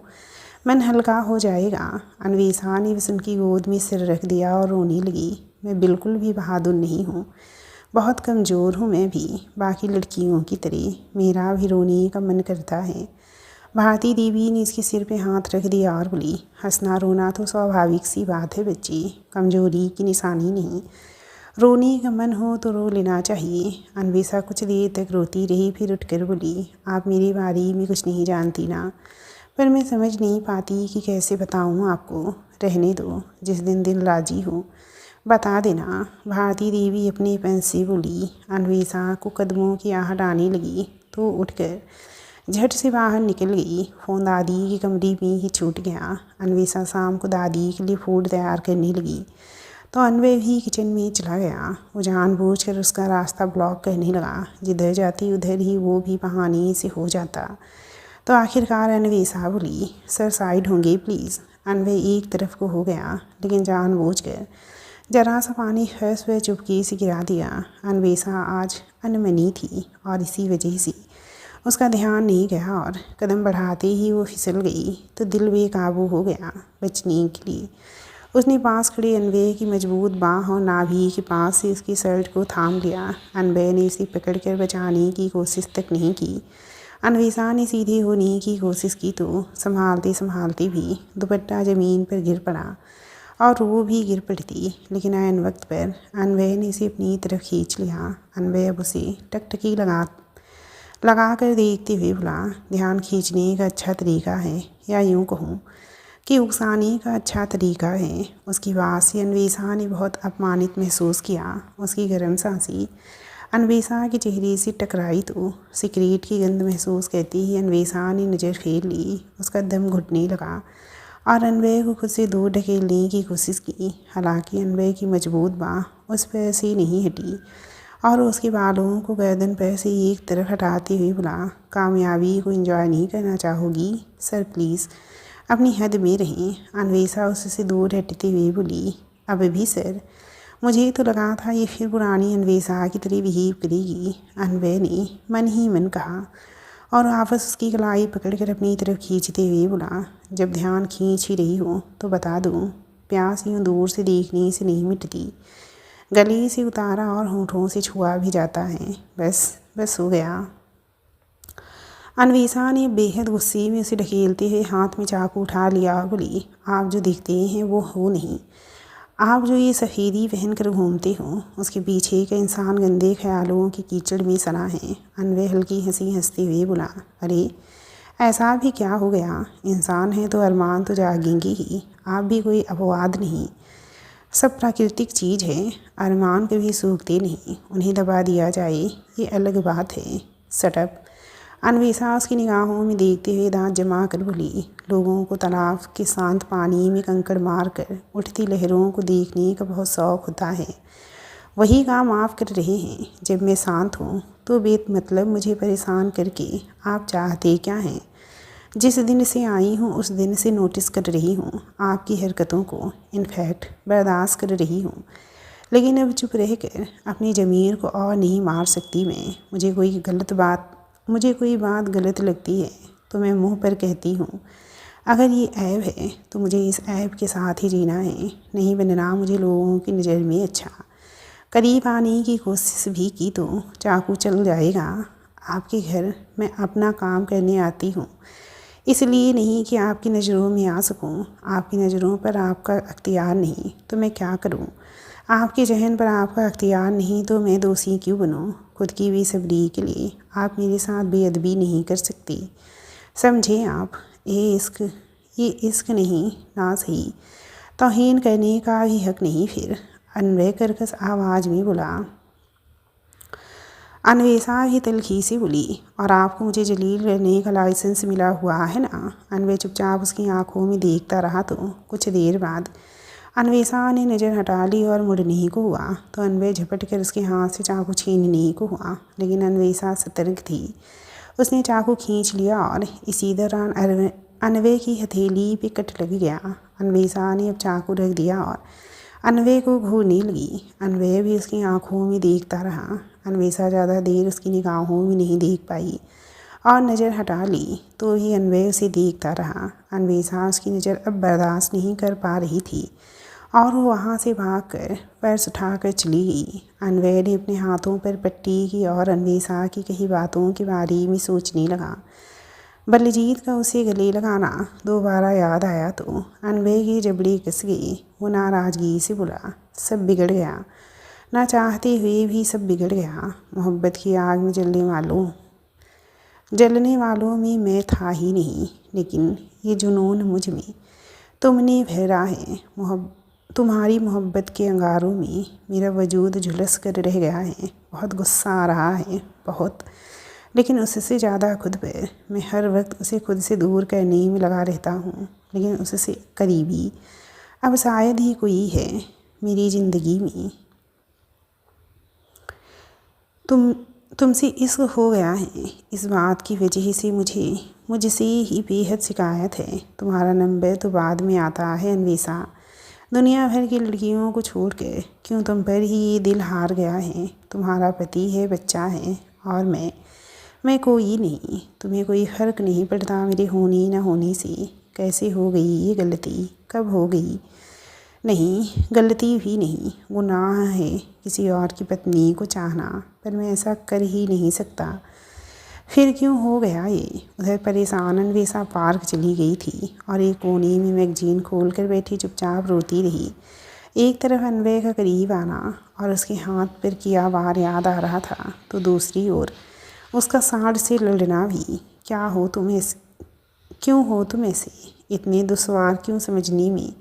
मन हल्का हो जाएगा। अन्वेषा ने बस उनकी गोद में सिर रख दिया और रोने लगी। मैं बिल्कुल भी बहादुर नहीं हूँ, बहुत कमज़ोर हूँ मैं भी, बाकी लड़कियों की तरह मेरा भी रोने का मन करता है। भारती देवी ने इसके सिर पे हाथ रख दिया और बोली, हंसना रोना तो स्वाभाविक सी बात है बच्ची, कमजोरी की निशानी नहीं। रोने का मन हो तो रो लेना चाहिए। अन्वेषा कुछ देर तक रोती रही, फिर उठकर बोली, आप मेरे बारे में कुछ नहीं जानती ना, पर मैं समझ नहीं पाती कि कैसे बताऊँ आपको। रहने दो, जिस दिन दिल राजी हो बता देना। भारती देवी अपने पेन से बोली। अन्वेषा को कदमों की आहट आने लगी तो उठकर झट से बाहर निकल गई। फ़ोन दादी की कमरे में ही छूट गया। अन्वेषा शाम को दादी के लिए फूड तैयार करने लगी तो अन्वय भी किचन में चला गया। वो जानबूझकर उसका रास्ता ब्लॉक करने लगा, जिधर जाती उधर ही वो भी बहाने से हो जाता। तो आखिरकार अन्वेषा बोली, सर साइड होंगे प्लीज़। अन्वय एक तरफ को हो गया, लेकिन जानबूझकर जरा सा पानी फर्श पर चुपके से गिरा दिया। अन्वेषा आज अनमनी थी और इसी वजह से उसका ध्यान नहीं गया और कदम बढ़ाते ही वो फिसल गई तो दिल बेकाबू हो गया। बचने के लिए उसने पास खड़े अन्वय की मजबूत बाँह और नाभि के पास से उसकी शर्ट को थाम लिया। अन्वय ने उसे पकड़कर बचाने की कोशिश तक नहीं की। अन्वेषा ने सीधे होने की कोशिश की तो संभालते संभालते भी दुपट्टा ज़मीन पर गिर पड़ा और वो भी गिर पड़ती, लेकिन ऐन वक्त पर अन्वय ने उसे अपनी तरफ खींच लिया। अन्वय अब उसे टकटकी लगा कर देखते हुए बोला, ध्यान खींचने का अच्छा तरीका है या यूँ कहूँ कि उकसाने का अच्छा तरीका है। उसकी बात से अन्वेषा ने बहुत अपमानित महसूस किया। उसकी गर्म सांसें अन्वेषा के चेहरे से टकराई तो सिगरेट की गंध महसूस करती ही अन्वेषा ने नज़र फेर ली। उसका दम घुटने लगा और अन्वय को खुद से दूर ढकेलने की कोशिश की। हालांकि अन्वय की मजबूत बाँह उस पर से नहीं हटी और उसके बालों को गर्दन पर से एक तरफ हटाते हुए बोला, कामयाबी को एंजॉय नहीं करना चाहोगी? सर प्लीज़ अपनी हद में रहें। अन्वेषा उससे दूर हटते हुए बोली, अब भी सर? मुझे तो लगा था ये फिर पुरानी अन्वेषा की तरह बिहेव करेगी। अन्वय ने मन ही मन कहा और वापस उसकी कलाई पकड़कर अपनी तरफ खींचते हुए बोला, जब ध्यान खींच ही रही हो तो बता दूँ, प्यास यूँ दूर से देखने से नहीं मिटती, गले से उतारा और होठों से छुआ भी जाता है। बस हो गया। अन्वेषा ने बेहद गुस्से में उसे ढकेलते हुए हाथ में चाकू उठा लिया और बोली, आप जो दिखते हैं वो हो नहीं, आप जो ये सफ़ेदी पहन कर घूमते हो उसके पीछे का इंसान गंदे ख्यालों के कीचड़ में सना है। अन्वय हल्की हंसी हंसते हुए बोला, अरे ऐसा भी क्या हो गया, इंसान है तो अरमान तो जागेंगे ही, आप भी कोई अपवाद नहीं। सब प्राकृतिक चीज़ है, अरमान कभी सूखते नहीं, उन्हें दबा दिया जाए ये अलग बात है। सटअप। अन्वेषा उसकी निगाहों में देखते हुए दांत जमा कर बोली, लोगों को तालाब के शांत पानी में कंकड़ मार कर उठती लहरों को देखने का बहुत शौक़ होता है। वही काम आप कर रहे हैं। जब मैं शांत हूँ तो बेमतलब मुझे परेशान करके आप चाहते क्या हैं? जिस दिन से आई हूँ उस दिन से नोटिस कर रही हूँ आपकी हरकतों को, इनफैक्ट बर्दाश्त कर रही हूँ। लेकिन अब चुप रहकर अपनी ज़मीर को और नहीं मार सकती मैं। मुझे कोई बात गलत लगती है तो मैं मुंह पर कहती हूँ। अगर ये ऐब है तो मुझे इस ऐब के साथ ही जीना है, नहीं बनना मुझे लोगों की नज़र में अच्छा। करीब आने की कोशिश भी की तो चाकू चल जाएगा। आपके घर मैं अपना काम करने आती हूँ, इसलिए नहीं कि आपकी नज़रों में आ सकूँ। आपकी नज़रों पर आपका अख्तियार नहीं तो मैं क्या करूँ? आपके जहन पर आपका अख्तियार नहीं तो मैं दोषी क्यों बनूँ? खुद की बेसब्री के लिए आप मेरे साथ बेअदबी नहीं कर सकती। समझें आप, ये इश्क नहीं, ना सही तौहीन करने का भी हक नहीं। फिर अन्वय कर्कश आवाज़ में बोला। अन्वेषा भी तलखी से बोली, और आपको मुझे जलील करने का लाइसेंस मिला हुआ है ना? अन्वय चुपचाप उसकी आंखों में देखता रहा। तो कुछ देर बाद अन्वेषा ने नज़र हटा ली और मुड़ने को हुआ तो अन्वय झपट कर उसके हाथ से चाकू छीनने को हुआ। लेकिन अन्वेषा सतर्क थी। उसने चाकू खींच लिया और इसी दौरान अन्वय की हथेली पे कट लग गया। अन्वेषा ने अब चाकू रख दिया और अन्वय को घूरने लगी। अन्वय भी उसकी आंखों में देखता रहा। अन्वेषा ज़्यादा देर उसकी निगाहों में नहीं देख पाई और नज़र हटा ली तो ही अन्वय उसे देखता रहा। अन्वेषा उसकी नज़र अब बर्दाश्त नहीं कर पा रही थी और वो वहाँ से भागकर पर्स उठाकर चली गई। अन्वय ने अपने हाथों पर पट्टी की और अन्वेषा की कही बातों के बारे में सोचने लगा। बलजीत का उसे गले लगाना दोबारा याद आया तो अन्वय की जबड़ी कस गई। वो नाराज़गी से बोला, सब बिगड़ गया। ना चाहते हुए भी सब बिगड़ गया। मोहब्बत की आग में जलने वालों में मैं था ही नहीं, लेकिन ये जुनून मुझ में तुमने भरा है। तुम्हारी मोहब्बत के अंगारों में मेरा वजूद झुलस कर रह गया है। बहुत गुस्सा आ रहा है, बहुत, लेकिन उससे ज़्यादा खुद पर। मैं हर वक्त उसे खुद से दूर करने में लगा रहता हूँ, लेकिन उससे करीबी अब शायद ही कोई है मेरी ज़िंदगी में। तुमसे इश्क हो गया है, इस बात की वजह से मुझसे ही बेहद शिकायत है। तुम्हारा नंबर तो बाद में आता है अन्वेषा। दुनिया भर की लड़कियों को छोड़ कर क्यों तुम पर ही ये दिल हार गया है? तुम्हारा पति है, बच्चा है, और मैं कोई नहीं। तुम्हें कोई फ़र्क नहीं पड़ता मेरे होने न होने से। कैसे हो गई ये गलती? कब हो गई? नहीं, गलती भी नहीं, गुनाह है किसी और की पत्नी को चाहना, पर मैं ऐसा कर ही नहीं सकता। फिर क्यों हो गया ये? उधर परेशान अन्वेषा पार्क चली गई थी और एक कोने में मैगजीन खोल कर बैठी चुपचाप रोती रही। एक तरफ अन्वय का करीब आना और उसके हाथ पर किया वार याद आ रहा था तो दूसरी ओर उसका सांड से लड़ना भी। क्यों हो तुम ऐसे? इतने दुश्वार क्यों समझने में?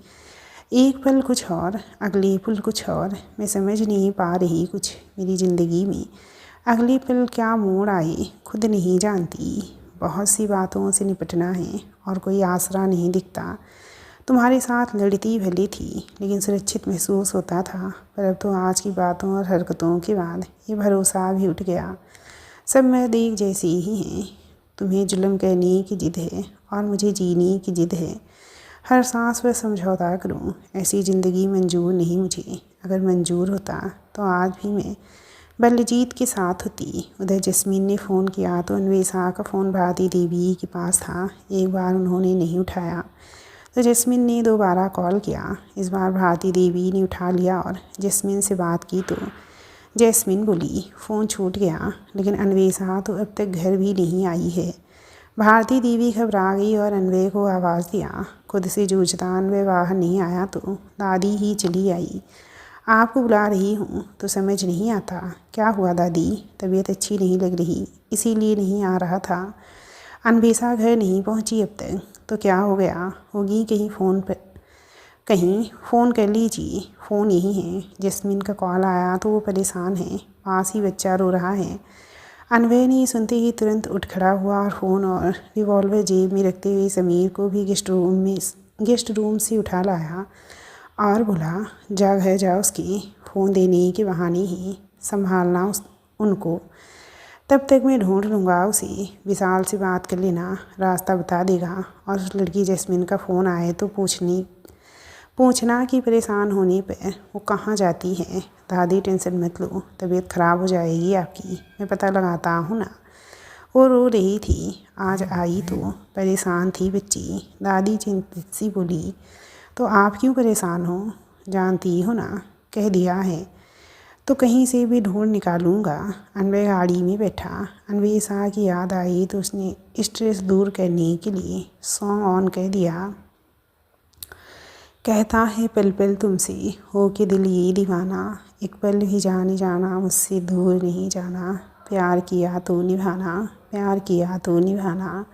एक पल कुछ और, अगले पल कुछ और। मैं समझ नहीं पा रही कुछ। मेरी ज़िंदगी में अगले पल क्या मोड़ आए खुद नहीं जानती। बहुत सी बातों से निपटना है और कोई आसरा नहीं दिखता। तुम्हारे साथ लड़ती भली थी लेकिन सुरक्षित महसूस होता था, पर अब तो आज की बातों और हरकतों के बाद ये भरोसा भी उठ गया। सब मर्द एक जैसे ही हैं। तुम्हें जुल्म करने की जिद है और मुझे जीने की जिद है। हर सांस पर समझौता करूं, ऐसी ज़िंदगी मंजूर नहीं मुझे। अगर मंजूर होता तो आज भी मैं बलजीत के साथ होती। उधर जस्मीन ने फ़ोन किया तो अन्वेषा का फ़ोन भारती देवी के पास था। एक बार उन्होंने नहीं उठाया तो जस्मीन ने दोबारा कॉल किया। इस बार भारती देवी ने उठा लिया और जस्मीन से बात की तो जैस्मिन बोली, फ़ोन छूट गया, लेकिन अन्वेषा तो अब तक घर भी नहीं आई है। भारती देवी घबरा गई और अन्वय को आवाज़ दिया। खुद से जूझता अन्वय बाहर नहीं आया तो दादी ही चली आई। आपको बुला रही हूँ तो समझ नहीं आता। क्या हुआ दादी? तबीयत अच्छी नहीं लग रही, इसीलिए नहीं आ रहा था। अन्वेषा घर नहीं पहुँची अब तक। तो क्या हो गया होगी? कहीं फ़ोन कर लीजिए। फ़ोन यही है। जस्मीन का कॉल आया तो वो परेशान है, पास ही बच्चा रो रहा है। अनवय ने सुनते ही तुरंत उठ खड़ा हुआ और फ़ोन और रिवॉल्वर जेब में रखते हुए समीर को भी गेस्ट रूम से उठा लाया और बोला, जा घर जा, उसकी फ़ोन देने के बहाने ही संभालना उनको, तब तक मैं ढूंढ लूँगा उसे। विशाल से बात कर लेना, रास्ता बता देगा। और उस लड़की जैस्मिन का फ़ोन आए तो पूछना कि परेशान होने पर वो कहाँ जाती है। दादी टेंशन मत लो, तबीयत ख़राब हो जाएगी आपकी, मैं पता लगाता हूँ ना। वो रो रही थी। आज आई तो परेशान थी बच्ची। दादी चिंतित सी बोली, तो आप क्यों परेशान हो? जानती हो ना, कह दिया है तो कहीं से भी ढूंढ निकालूंगा। अनवय गाड़ी में बैठा। अन्वेषा की याद आई तो उसने स्ट्रेस दूर करने के लिए सॉन्ग ऑन कर दिया। कहता है पल पल तुमसे हो के दिल ये दीवाना, एक पल भी जाने जाना मुझसे दूर नहीं जाना, प्यार किया तो निभाना, प्यार किया तो निभाना।